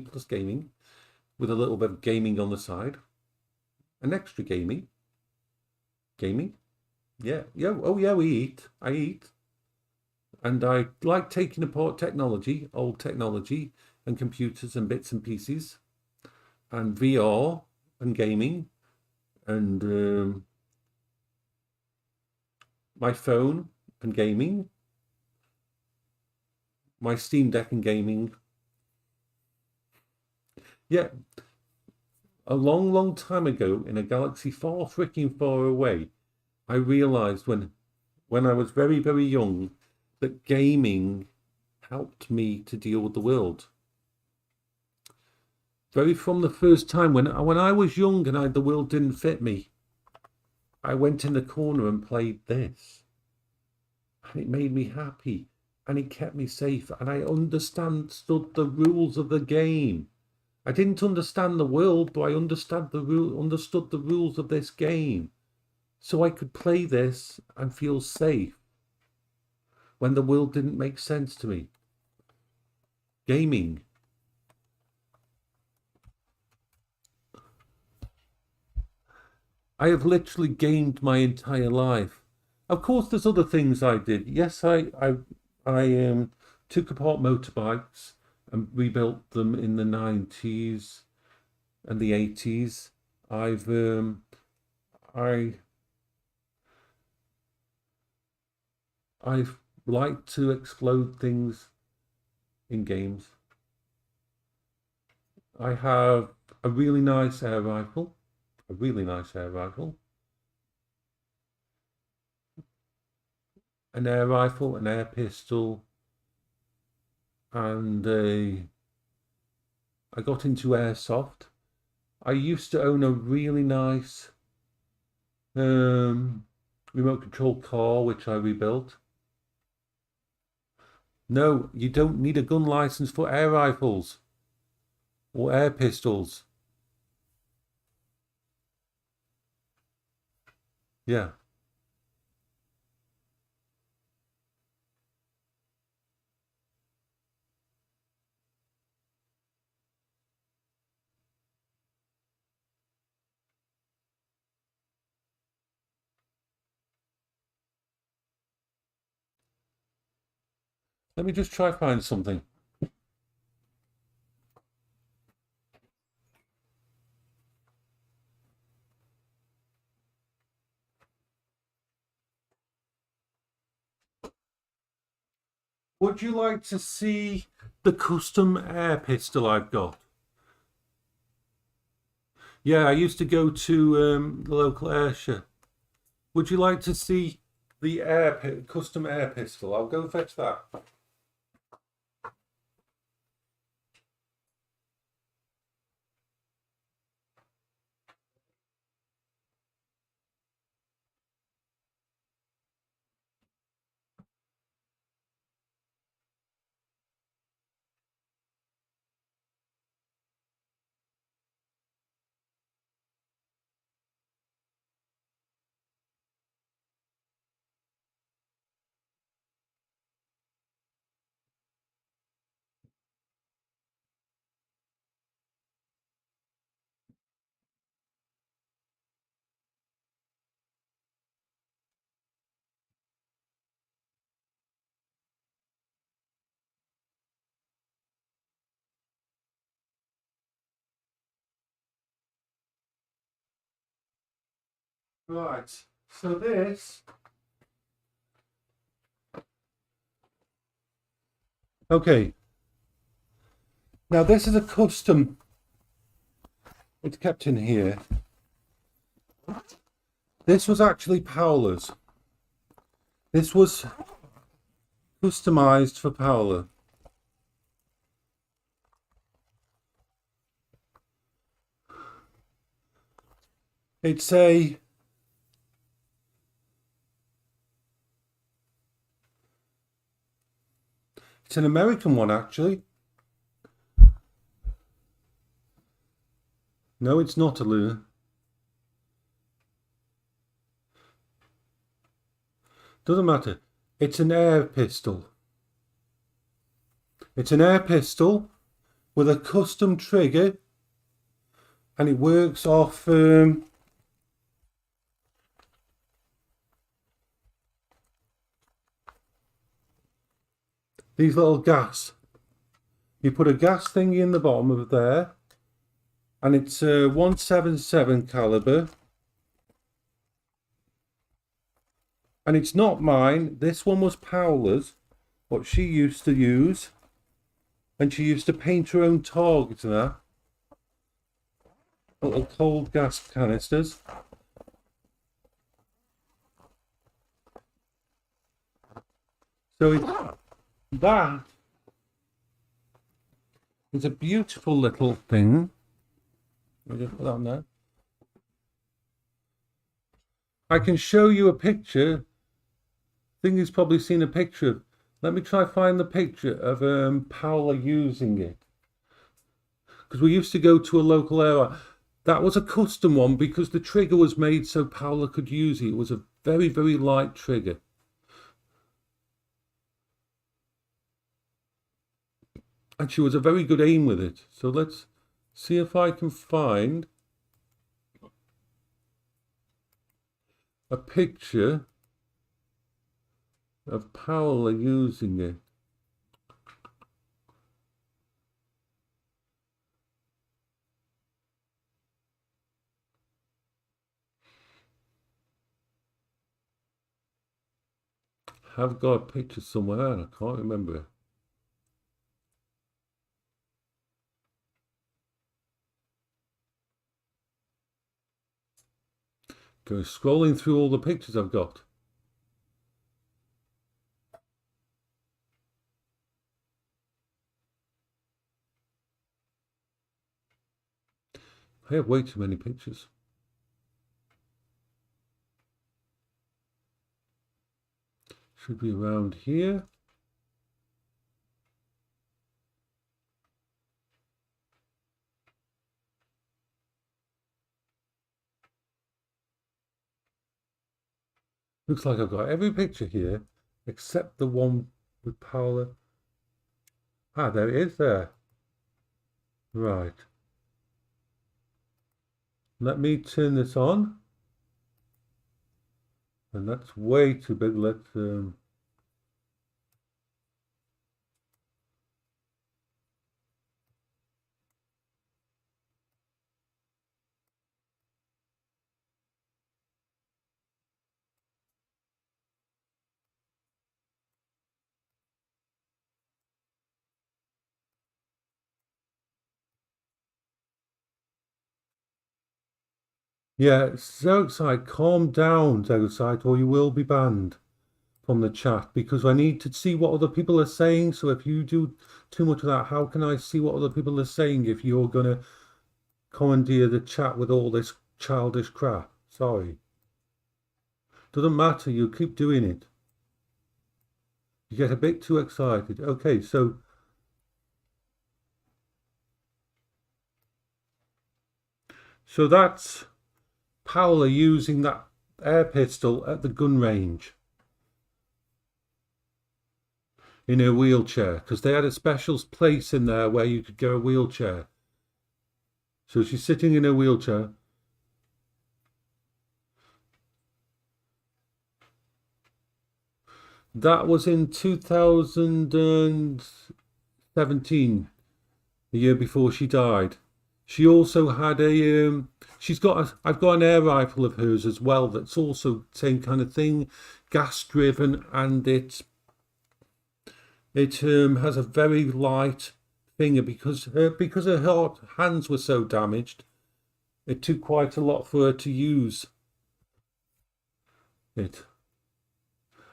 plus gaming, with a little bit of gaming on the side, an extra gaming. Yeah, oh yeah, I eat. And I like taking apart technology, old technology, and computers and bits and pieces, and VR and gaming, and my phone and gaming, my Steam Deck and gaming. Yeah, a long, long time ago in a galaxy far freaking far away, I realized when I was very, very young that gaming helped me to deal with the world. Very from the first time when I was young and the world didn't fit me, I went in the corner and played this. And it made me happy and it kept me safe and I understood the rules of the game. I didn't understand the world, but I understood the rules of this game. So I could play this and feel safe when the world didn't make sense to me. Gaming. I have literally gamed my entire life. Of course, there's other things I did. Yes, I took apart motorbikes and rebuilt them in the 90s and the 80s. I I've liked to explode things in games. I have a really nice air rifle, an air rifle, an air pistol, and I got into airsoft. I used to own a really nice remote control car, which I rebuilt. No, you don't need a gun license for air rifles or air pistols. Yeah. Let me just try find something. Would you like to see the custom air pistol I've got? Yeah, I used to go to the local air show. Would you like to see the custom air pistol? I'll go fetch that. Right. So this. Okay. Now this is a custom. It's kept in here. This was actually Paola's. This was customized for Paola. It's a It's an American one, actually. No, it's not a Luna. Doesn't matter. It's an air pistol. It's an air pistol with a custom trigger, and it works off these little gas. You put a gas thingy in the bottom of there, and it's a 177 caliber. And it's not mine. This one was Paola's, what she used to use. And she used to paint her own targets and that. little cold gas canisters. So that is a beautiful little thing. Let me just put that on there. I can show you a picture. I think he's probably seen a picture of. Let me try find the picture of Paola using it. Because we used to go to a local area. That was a custom one because the trigger was made so Paola could use it. It was a very, very light trigger. And she was a very good aim with it. So let's see if I can find a picture of Paola using it. I've got a picture somewhere and I can't remember it. Go scrolling through all the pictures I've got. I have way too many pictures. Should be around here. Looks like I've got every picture here except the one with Paola. Ah, there it is there. Right. Let me turn this on. And that's way too big. Let's yeah, Zergside, calm down, Zergside, or you will be banned from the chat because I need to see what other people are saying. So if you do too much of that, how can I see what other people are saying if you're gonna commandeer the chat with all this childish crap? Sorry. Doesn't matter, you keep doing it. You get a bit too excited. Okay, so that's Paola using that air pistol at the gun range in her wheelchair because they had a special place in there where you could get a wheelchair. So she's sitting in her wheelchair. That was in 2017, the year before she died. She also had a I've got an air rifle of hers as well that's also same kind of thing, gas driven, and it has a very light finger because her hands were so damaged. It took quite a lot for her to use it.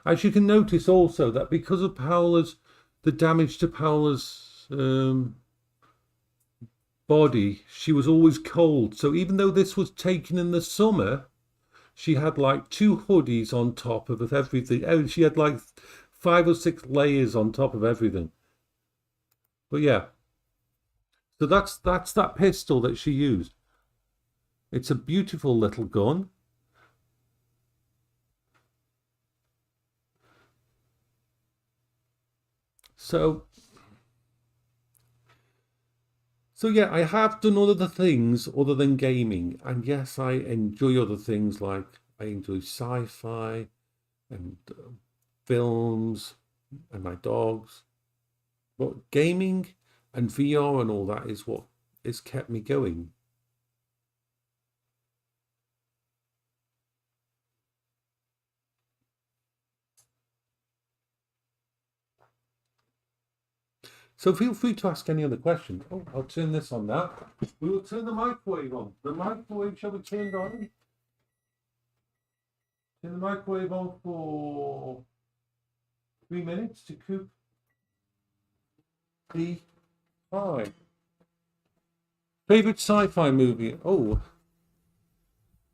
As you can notice also that because of the damage to Paola's body, she was always cold. So even though this was taken in the summer, she had like 2 hoodies on top of everything. Oh, she had like 5 or 6 layers on top of everything. But yeah, so that's that pistol that she used. It's a beautiful little gun. So yeah, I have done other things other than gaming, and yes, I enjoy other things like I enjoy sci-fi and films and my dogs. But gaming and VR and all that is what has kept me going. So feel free to ask any other questions. Oh, I'll turn this on now. We will turn the microwave on. The microwave shall be turned on. Turn the microwave on for 3 minutes to cook the pie. Favorite sci-fi movie? Oh,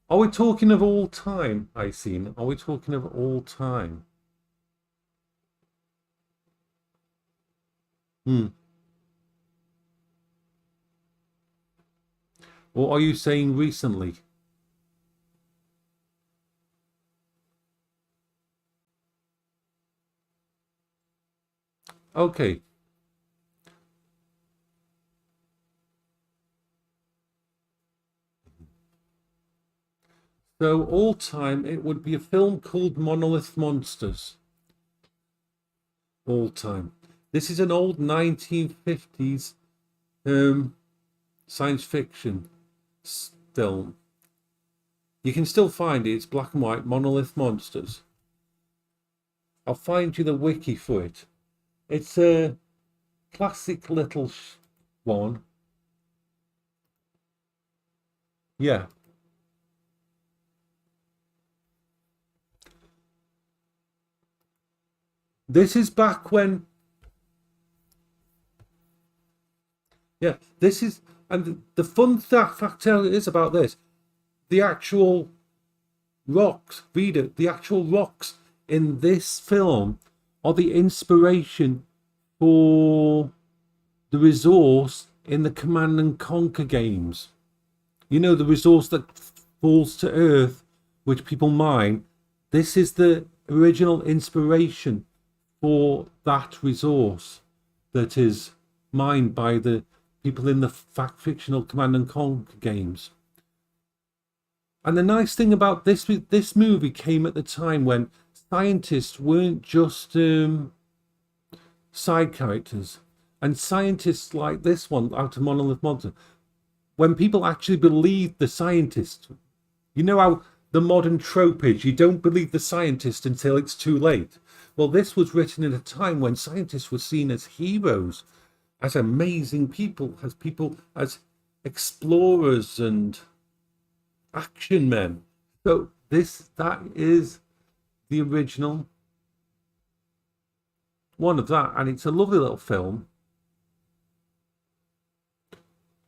are we talking of all time, Aiseen? Are we talking of all time? Or are you saying recently? Okay. So all time, it would be a film called Monolith Monsters. All time. This is an old 1950s science fiction film. You can still find it. It's black and white. Monolith Monsters. I'll find you the wiki for it. It's a classic little one. Yeah. This is back when. Yeah, this is, and the fun fact is about this, the actual rocks, Vida, the actual rocks in this film are the inspiration for the resource in the Command and Conquer games. You know, the resource that falls to Earth, which people mine. This is the original inspiration for that resource that is mined by the people in the fictional Command and Conquer games. And the nice thing about this movie came at the time when scientists weren't just side characters, and scientists like this one out of Monolith Monster, when people actually believed the scientist. You know how the modern trope is, you don't believe the scientist until it's too late. Well, this was written at a time when scientists were seen as heroes, as amazing people, as explorers and action men. So that is the original one of that, and it's a lovely little film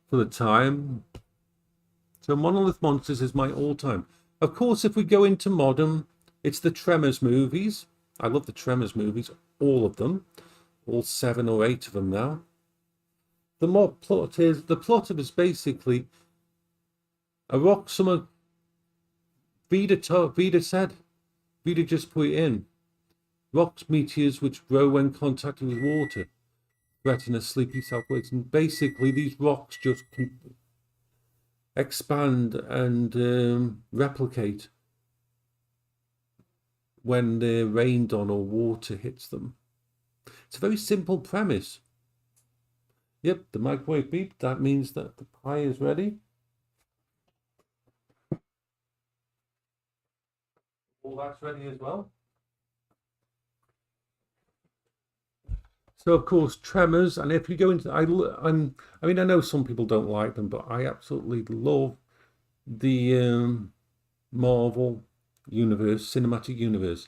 for the time. So Monolith Monsters is my all-time. Of course, if we go into modern, it's the Tremors movies. I love the Tremors movies, all of them, all 7 or 8 of them now. The plot is basically a rock. Summer. Vida said. Vida just put it in. Rocks, meteors which grow when contacted with water, threaten a sleepy southwards, and basically these rocks just can expand and replicate when they're rained on or water hits them. It's a very simple premise. Yep, the microwave beep. That means that the pie is ready. All that's ready as well. So of course, Tremors, and if you go into, I mean, I know some people don't like them, but I absolutely love the Marvel universe, cinematic universe.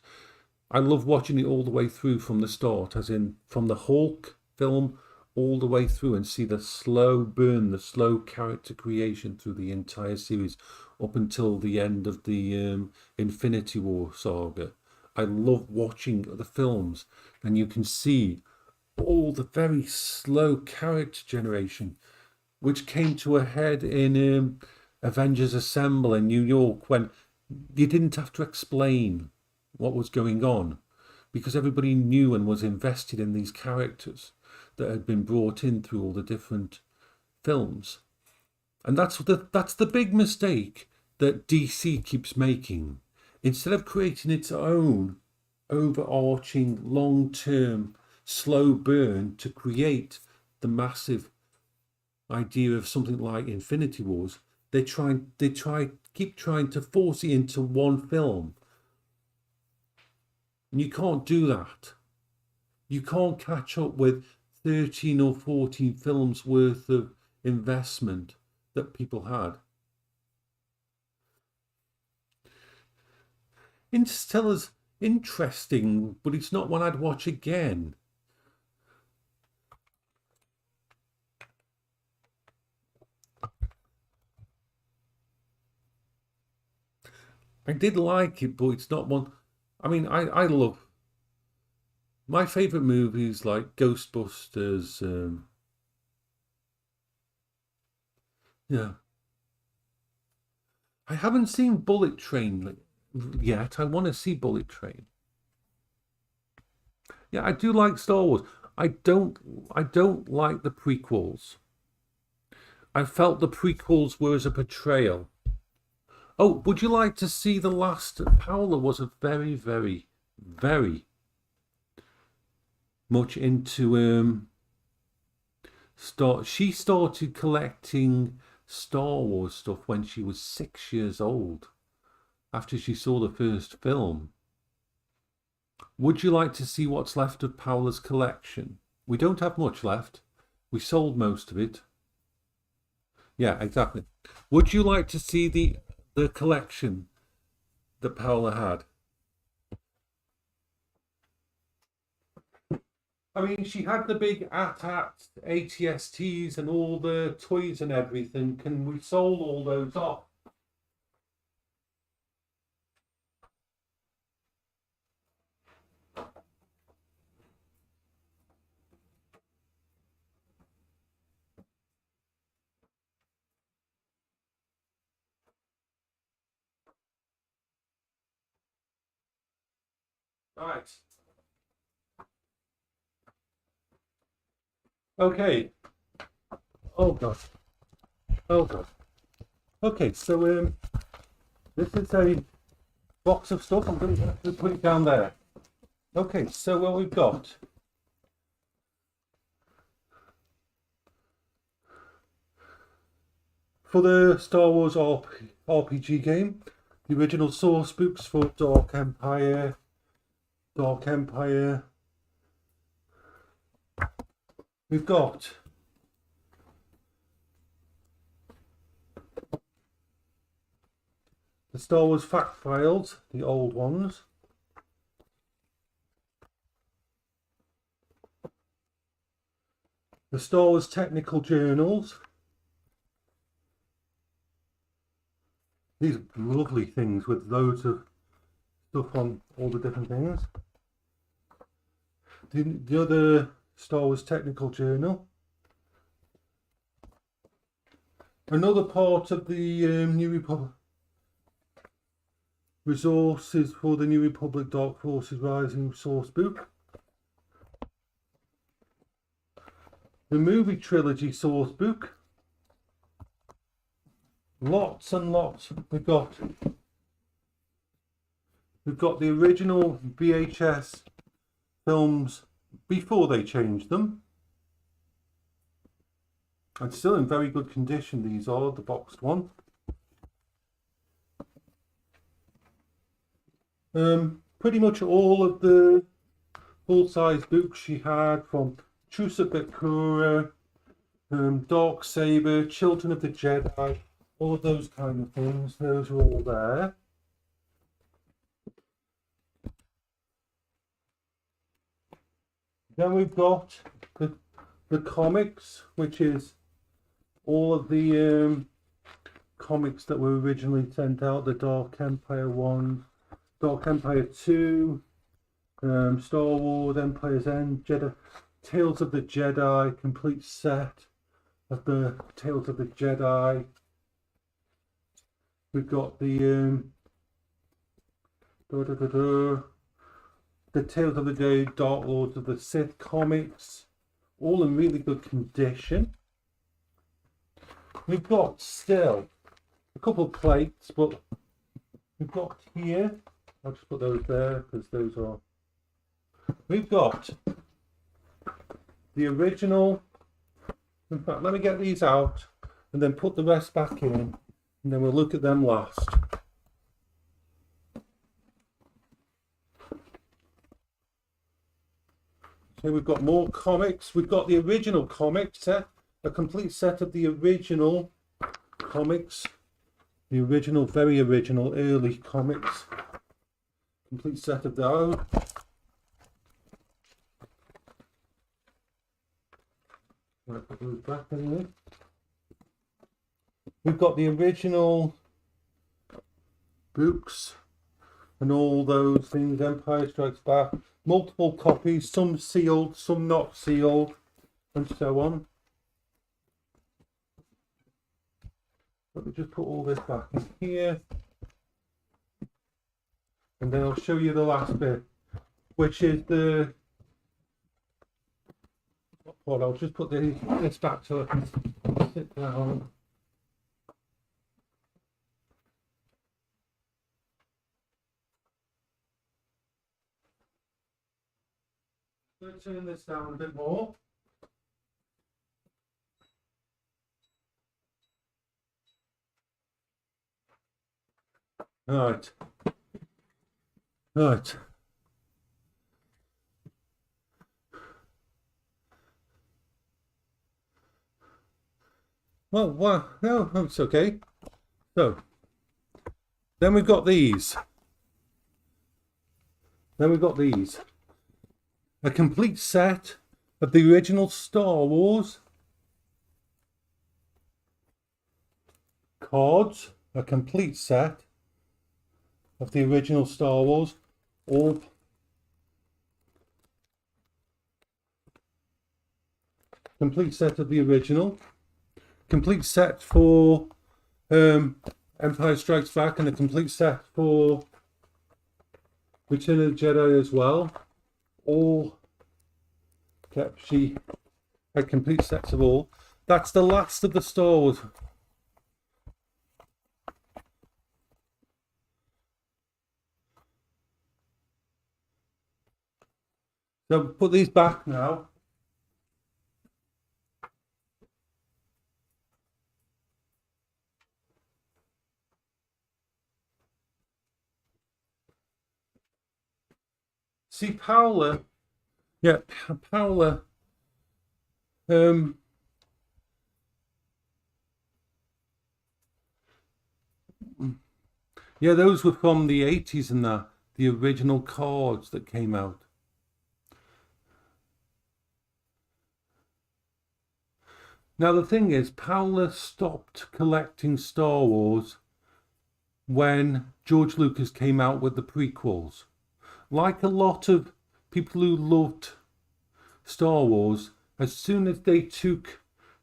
I love watching it all the way through from the start, as in from the Hulk film all the way through, and see the slow burn, the slow character creation through the entire series up until the end of the Infinity War saga. I love watching the films, and you can see all the very slow character generation, which came to a head in Avengers Assemble in New York, when you didn't have to explain what was going on, because everybody knew and was invested in these characters that had been brought in through all the different films. And that's the big mistake that DC keeps making. Instead of creating its own overarching long-term slow burn to create the massive idea of something like Infinity Wars, keep trying to force it into one film. And you can't do that. You can't catch up with 13 or 14 films worth of investment that people had. Interstellar's interesting, but it's not one I'd watch again. I did like it, but it's not one. I mean, I love my favorite movies like Ghostbusters. Yeah, I haven't seen Bullet Train yet. I want to see Bullet Train. Yeah, I do like Star Wars. I don't like the prequels. I felt the prequels were as a portrayal. Oh, would you like to see the last? Paula was a very, very, very much into she started collecting Star Wars stuff when she was 6 years old, after she saw the first film. Would you like to see what's left of Paula's collection? We don't have much left. We sold most of it. Yeah, exactly. Would you like to see the collection that Paula had? I mean, she had the big AT-AT, ATSTs and all the toys and everything. Can we sold all those off? Right. Okay. Oh god. Oh god. Okay, so this is a box of stuff. I'm going to have to put it down there. Okay, so what we've got. For the Star Wars RPG game, the original source books for Dark Empire. We've got the Star Wars fact files, the old ones. The Star Wars technical journals. These lovely things with loads of stuff on all the different things. The other Star Wars technical journal. Another part of the New Republic resources for the New Republic Dark Forces Rising source book. The movie trilogy source book. Lots and lots. We've got the original VHS films before they changed them. And still in very good condition, these are, the boxed one. Pretty much all of the full-size books she had, from Truce at Bakura, Dark Saber, Children of the Jedi, all of those kind of things, those are all there. Then we've got the comics, which is all of the comics that were originally sent out, the Dark Empire 1, Dark Empire 2, Star Wars, Empire's End, Jedi, Tales of the Jedi, complete set of the Tales of the Jedi. We've got the Tales of the Jedi, Dark Lords of the Sith comics, all in really good condition. We've got still a couple of plates, but we've got here, I'll just put those there because those are, we've got the original. In fact, let me get these out and then put the rest back in, and then we'll look at them last. Okay, we've got more comics. We've got the original comic set, a complete set of the original comics, the original, very original, early comics. Complete set of those. Right, put those back anyway. We've got the original books and all those things. Empire Strikes Back, multiple copies, some sealed, some not sealed, and so on. Let me just put all this back in here, and then I'll show you the last bit, which is the. Well, I'll just put this back so I can sit down. Let's turn this down a bit more. Right. Right. Well, no, it's okay. So, then we've got these. A complete set of the original Star Wars cards. A complete set of the original Star Wars. All complete set of the original. Complete set for Empire Strikes Back, and a complete set for Return of the Jedi as well. All kept. She had complete sets of all. That's the last of the Star Wars. So put these back now. See, Paula. Yeah, Paula. Yeah, those were from the 80s and that. The original cards that came out. Now, the thing is, Paula stopped collecting Star Wars when George Lucas came out with the prequels. Like a lot of people who loved Star Wars, as soon as they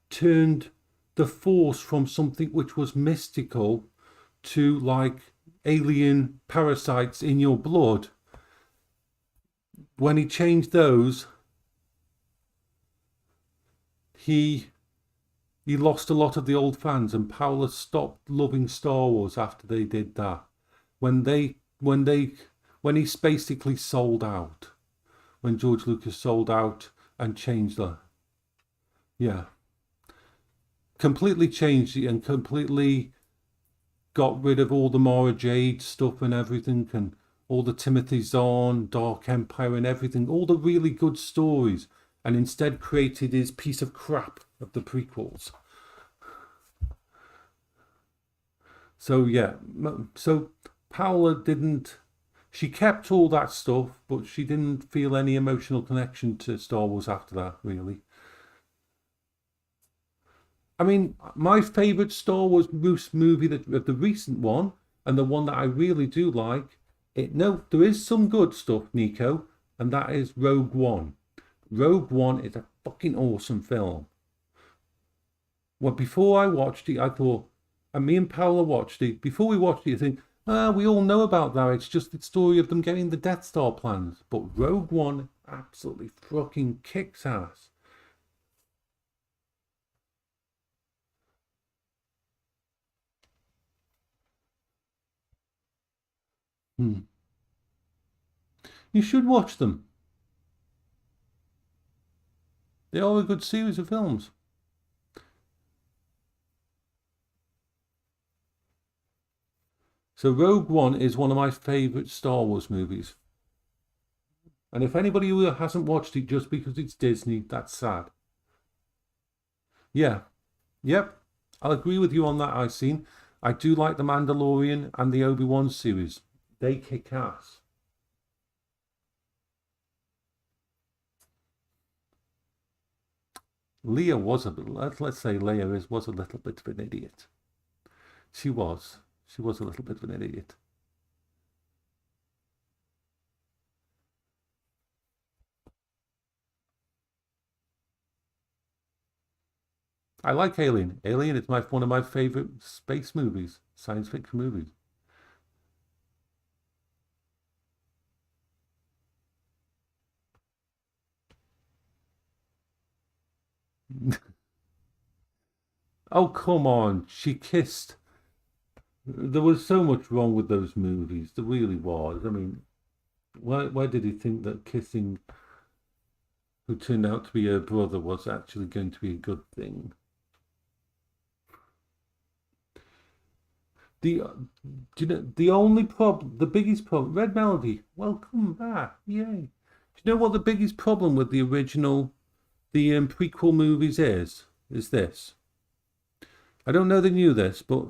turned the Force from something which was mystical to like alien parasites in your blood, when he changed those, he lost a lot of the old fans, and Paula stopped loving Star Wars after they did that. When he basically sold out, when George Lucas sold out and changed that. Yeah. Completely changed it and completely got rid of all the Mara Jade stuff and everything, and all the Timothy Zahn, Dark Empire and everything, all the really good stories, and instead created his piece of crap of the prequels. So yeah, so Paula didn't. She kept all that stuff, but she didn't feel any emotional connection to Star Wars after that, really. I mean, my favourite Star Wars movie, the recent one, and the one that I really do like, there is some good stuff, Nico, and that is Rogue One. Rogue One is a fucking awesome film. Well, before I watched it, I thought, and me and Paula watched it. Before we watched it, I think, we all know about that. It's just the story of them getting the Death Star plans. But Rogue One absolutely fucking kicks ass. You should watch them. They are a good series of films. So Rogue One is one of my favourite Star Wars movies. And if anybody who hasn't watched it just because it's Disney, that's sad. Yeah, yep. I'll agree with you on that, I've seen. I do like The Mandalorian and the Obi-Wan series. They kick ass. Leia was a let's say was a little bit of an idiot. She was. She was a little bit of an idiot. I like Alien. Alien is one of my favorite space movies, science fiction movies. Oh, come on. She kissed. There was so much wrong with those movies. There really was. I mean, why did he think that kissing who turned out to be her brother was actually going to be a good thing? The do you know the only problem, the biggest problem, Red Melody, welcome back, yay. Do you know what the biggest problem with the original, the prequel movies is? Is this? I don't know they knew this, but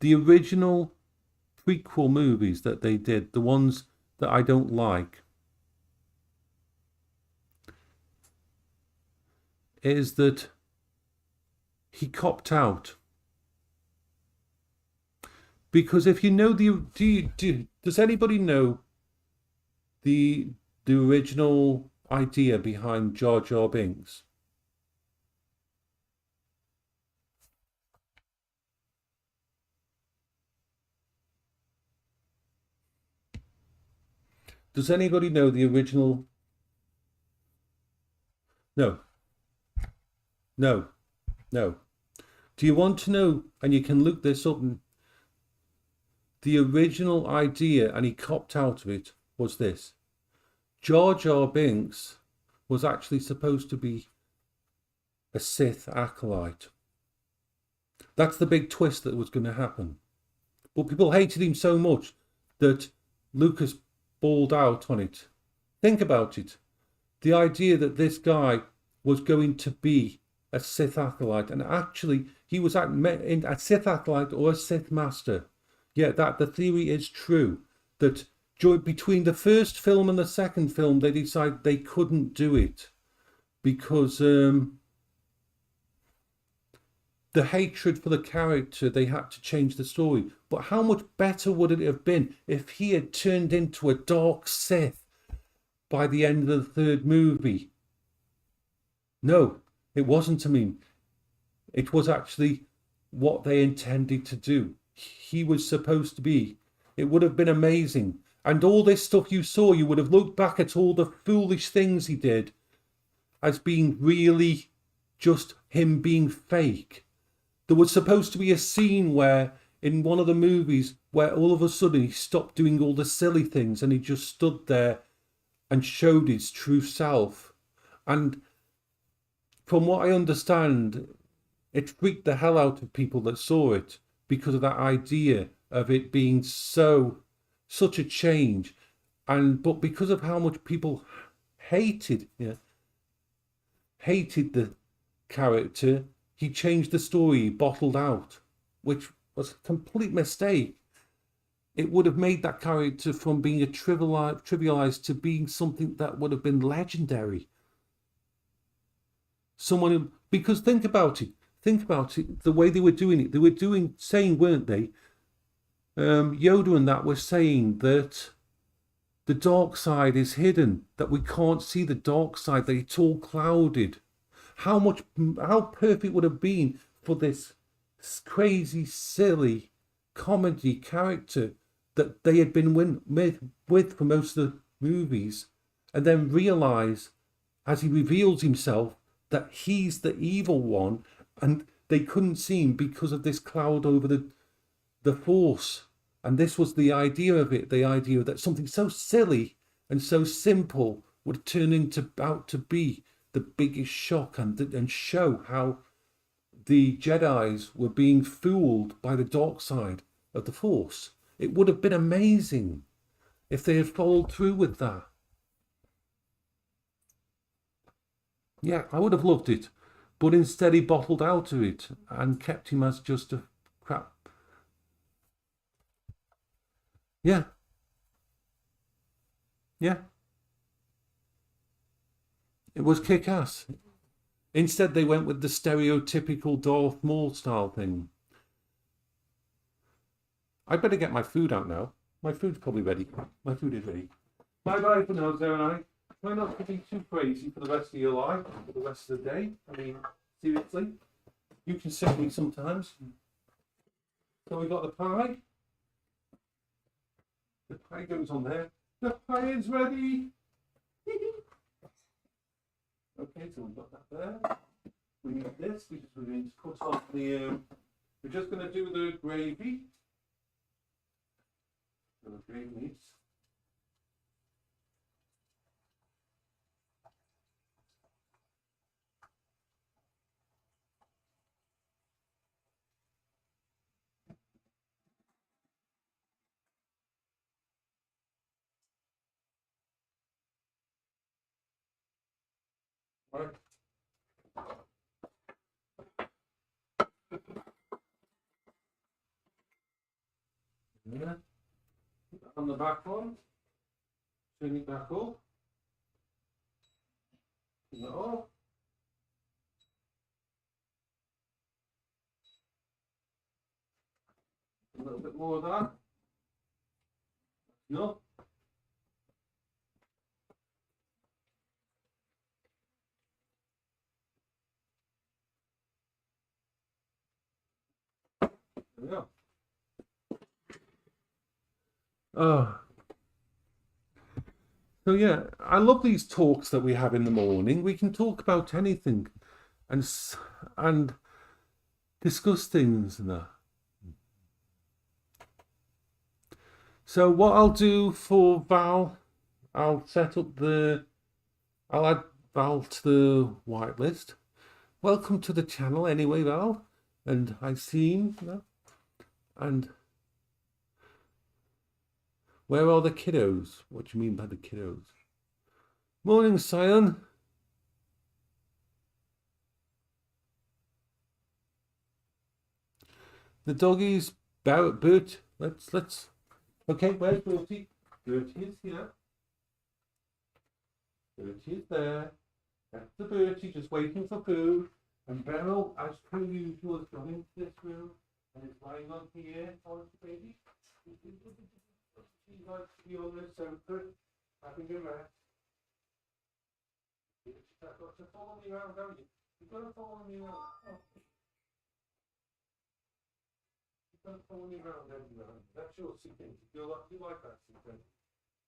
the original prequel movies that they did, the ones that I don't like, is that he copped out. Because if you know does anybody know the original idea behind Jar Jar Binks? Does anybody know the original? No, no, no. Do you want to know? And you can look this up. The original idea, and he copped out of it, was this: Jar Jar Binks was actually supposed to be a Sith acolyte. That's the big twist that was going to happen. But people hated him so much that Lucas balled out on it. Think about it. The idea that this guy was going to be a Sith acolyte, and actually he was a Sith acolyte or a Sith master. Yeah, that the theory is true. That between the first film and the second film, they decided they couldn't do it because the hatred for the character, they had to change the story. But how much better would it have been if he had turned into a dark Sith by the end of the third movie? No, it wasn't a meme. It was actually what they intended to do. He was supposed to be. It would have been amazing. And all this stuff you saw, you would have looked back at all the foolish things he did as being really just him being fake. There was supposed to be a scene where, in one of the movies, where all of a sudden he stopped doing all the silly things and he just stood there and showed his true self. And from what I understand, it freaked the hell out of people that saw it because of that idea of it being such a change. But because of how much people hated the character, he changed the story, bottled out, which was a complete mistake. It would have made that character from being a trivialized to being something that would have been legendary. Because think about it, the way they were doing it. They were saying, weren't they? Yoda and that were saying that the dark side is hidden, that we can't see the dark side, that it's all clouded. How perfect would have been for this crazy, silly comedy character that they had been with for most of the movies, and then realize as he reveals himself that he's the evil one, and they couldn't see him because of this cloud over the Force. And this was the idea of it, the idea that something so silly and so simple would turn out to be the biggest shock and show how the Jedi's were being fooled by the dark side of the Force. It would have been amazing if they had followed through with that. Yeah, I would have loved it. But instead he bottled out of it and kept him as just a crap. Yeah. Yeah. It was kick-ass. Instead they went with the stereotypical Darth Maul style thing. I better get my food out now. My food's probably ready. My food is ready. Bye-bye for now, Sarah and I. Try not to be too crazy for the rest of your life, for the rest of the day. I mean, seriously. You can sit me sometimes. So we got the pie. The pie goes on there. The pie is ready. Okay, so we've got that there. We need this. We're going to cut off the. We're just going to do the gravy. So the gravy needs. Right. Yeah. On the back one, turn it back up. Turn it off. A little bit more of that. No. There we go. Oh. So yeah, I love these talks that we have in the morning. We can talk about anything and discuss things and that. So what I'll do for Val, I'll add Val to the whitelist. Welcome to the channel anyway, Val. And I've seen that. And where are the kiddos? What do you mean by the kiddos? Morning, Sion. The doggies, Bert. Let's. Okay, where's Bertie? Bertie is here. Bertie is there. That's the Bertie just waiting for food. And Beryl, as per usual, has gone into this room and is lying on here. How's the baby? She likes to be on the sofa, having a rest. You've got to follow me around, haven't you? You've got to follow me around. Oh. You've got to follow me around everywhere. That's your secret. You like that secret.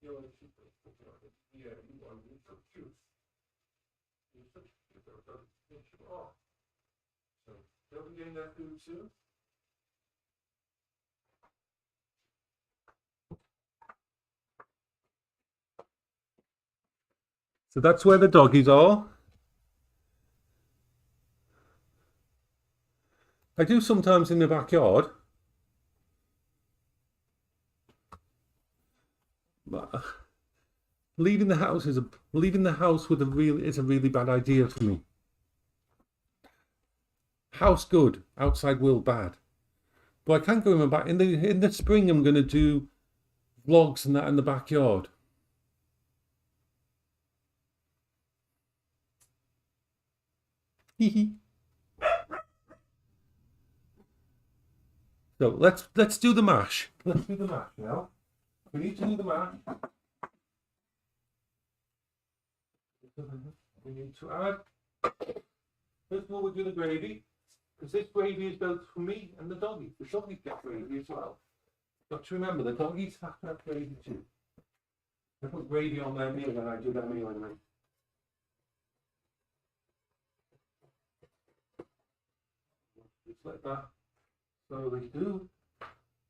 You're a secret. Yeah, you are. You're so cute. You're such a cute little. Yes, you are. So, they'll be getting their food soon. So that's where the doggies are. I do sometimes in the backyard. But leaving the house is with a really bad idea for me. House good, outside world bad. But I can't go in my back. In the spring, I'm going to do vlogs and that in the backyard. So let's do the mash. Let's do the mash now. We need to do the mash. We need to add. First of all, we'll do the gravy, because this gravy is both for me and the doggies. The doggies get gravy as well. Got to remember, the doggies have to have gravy too. I put gravy on their meal when I do their meal anyway. Just like that. So we do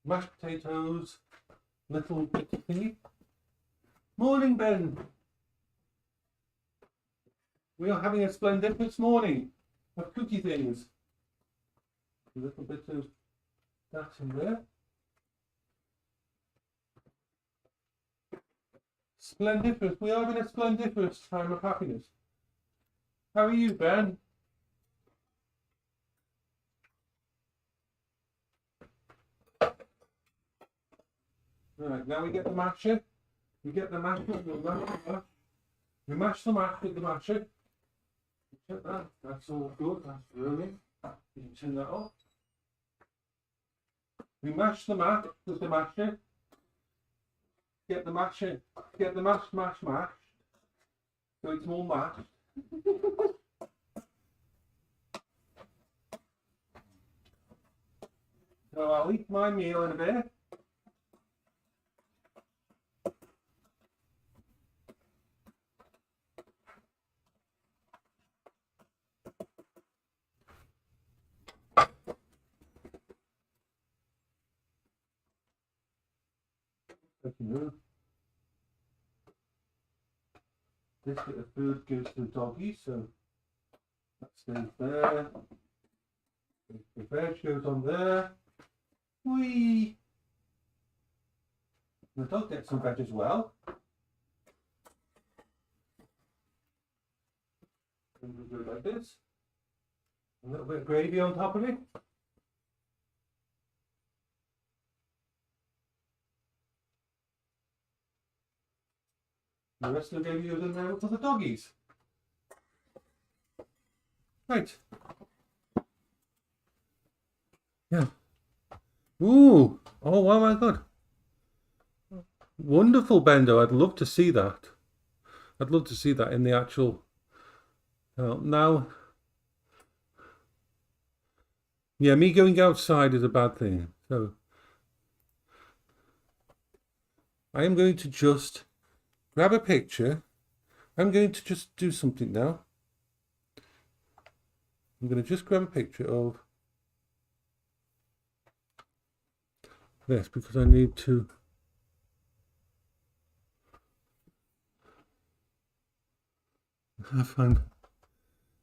mashed potatoes, little bit of thingy. Morning, Ben. We are having a splendiferous morning of cookie things. A little bit of that in there. Splendiferous. We are in a splendiferous time of happiness. How are you, Ben? Right, now we get the masher. We get the masher. We mash the mash with the masher. Check that. That's all good. That's brilliant. You can turn that off. We mash the mash with the masher. Get the masher. Get the mash. So it's more mashed. So I'll eat my meal in a bit. This bit of food goes to the doggy, so that stays there. The veg goes on there. Whee! The dog gets some veg as well. And we'll do it like this. A little bit of gravy on top of it. The rest of the gravy goes in there for the doggies. Right. Yeah. Ooh. Oh, wow, my God. Wonderful, Bendo. I'd love to see that. I'd love to see that in the actual... now... Yeah, me going outside is a bad thing. So... I am going to just grab a picture. I'm going to just do something now. I'm going to just grab a picture of this because I need to...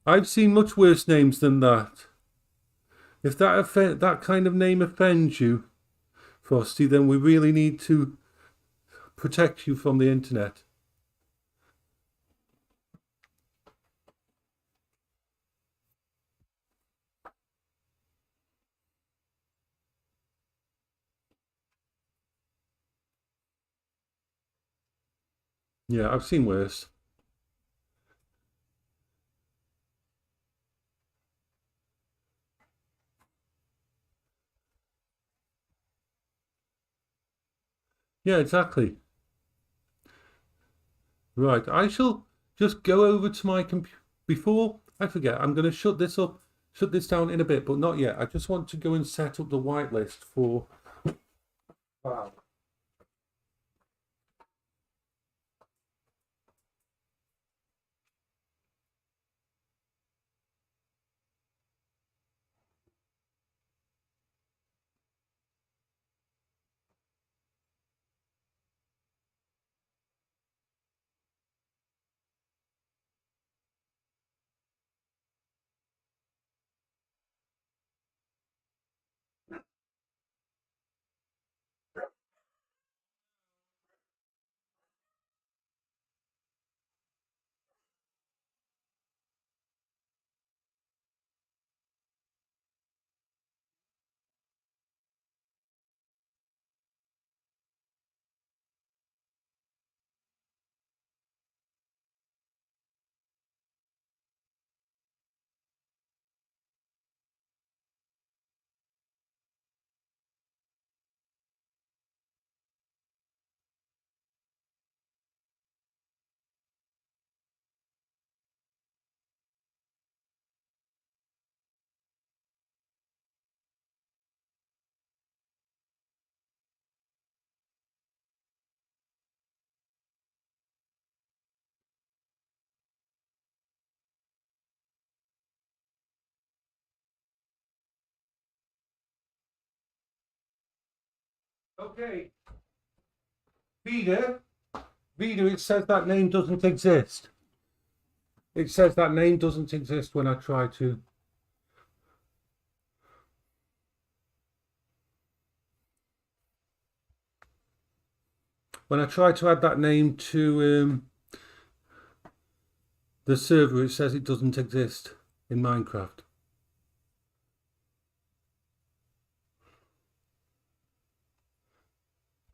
I've seen much worse names than that. If that kind of name offends you, Frosty, then we really need to protect you from the internet. Yeah, I've seen worse. Yeah, exactly. Right, I shall just go over to my computer. Before I forget, I'm going to shut this down in a bit, but not yet. I just want to go and set up the whitelist for... Wow. Okay. Vida, it says that name doesn't exist. It says that name doesn't exist when I try to... When I try to add that name to the server, it says it doesn't exist in Minecraft.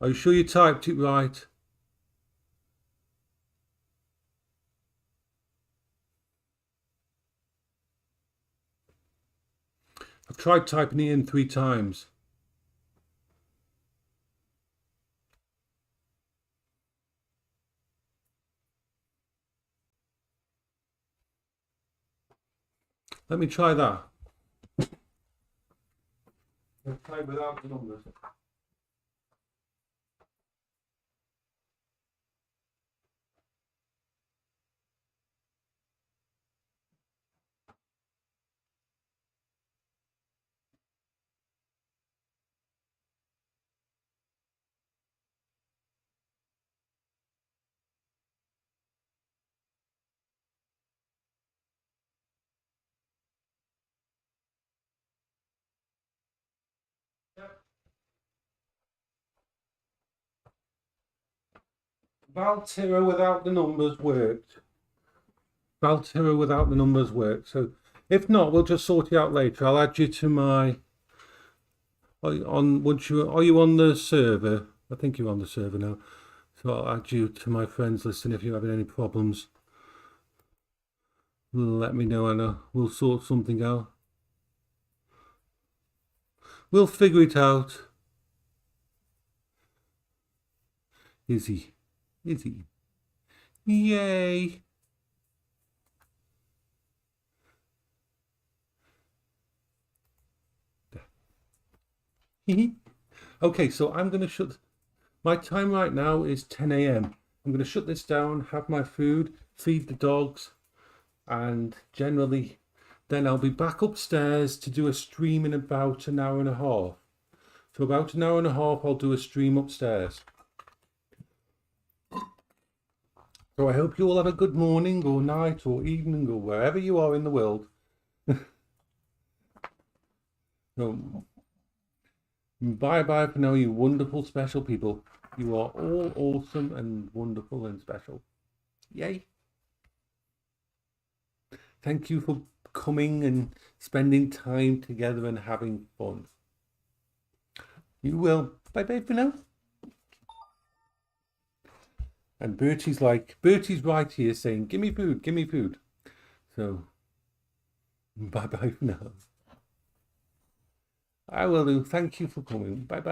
Are you sure you typed it right? I've tried typing it in 3 times. Let me try that. Let's try without the numbers. Valterra without the numbers worked. Valterra without the numbers worked. So if not, we'll just sort it out later. I'll add you to my are you on the server? I think you're on the server now. So I'll add you to my friends list, and if you're having any problems, let me know and we'll sort something out. We'll figure it out. Is he? Is he? Yay! Okay, so I'm going to shut. My time right now is 10 a.m. I'm going to shut this down, have my food, feed the dogs, and generally then I'll be back upstairs to do a stream in about an hour and a half. So about an hour and a half I'll do a stream upstairs. So I hope you all have a good morning or night or evening or wherever you are in the world. So, bye bye for now, you wonderful special people. You are all awesome and wonderful and special. Yay! Thank you for coming and spending time together and having fun. You will. Bye bye for now. And Bertie's right here saying, give me food, give me food. So, bye bye for now. I will do. Thank you for coming. Bye bye.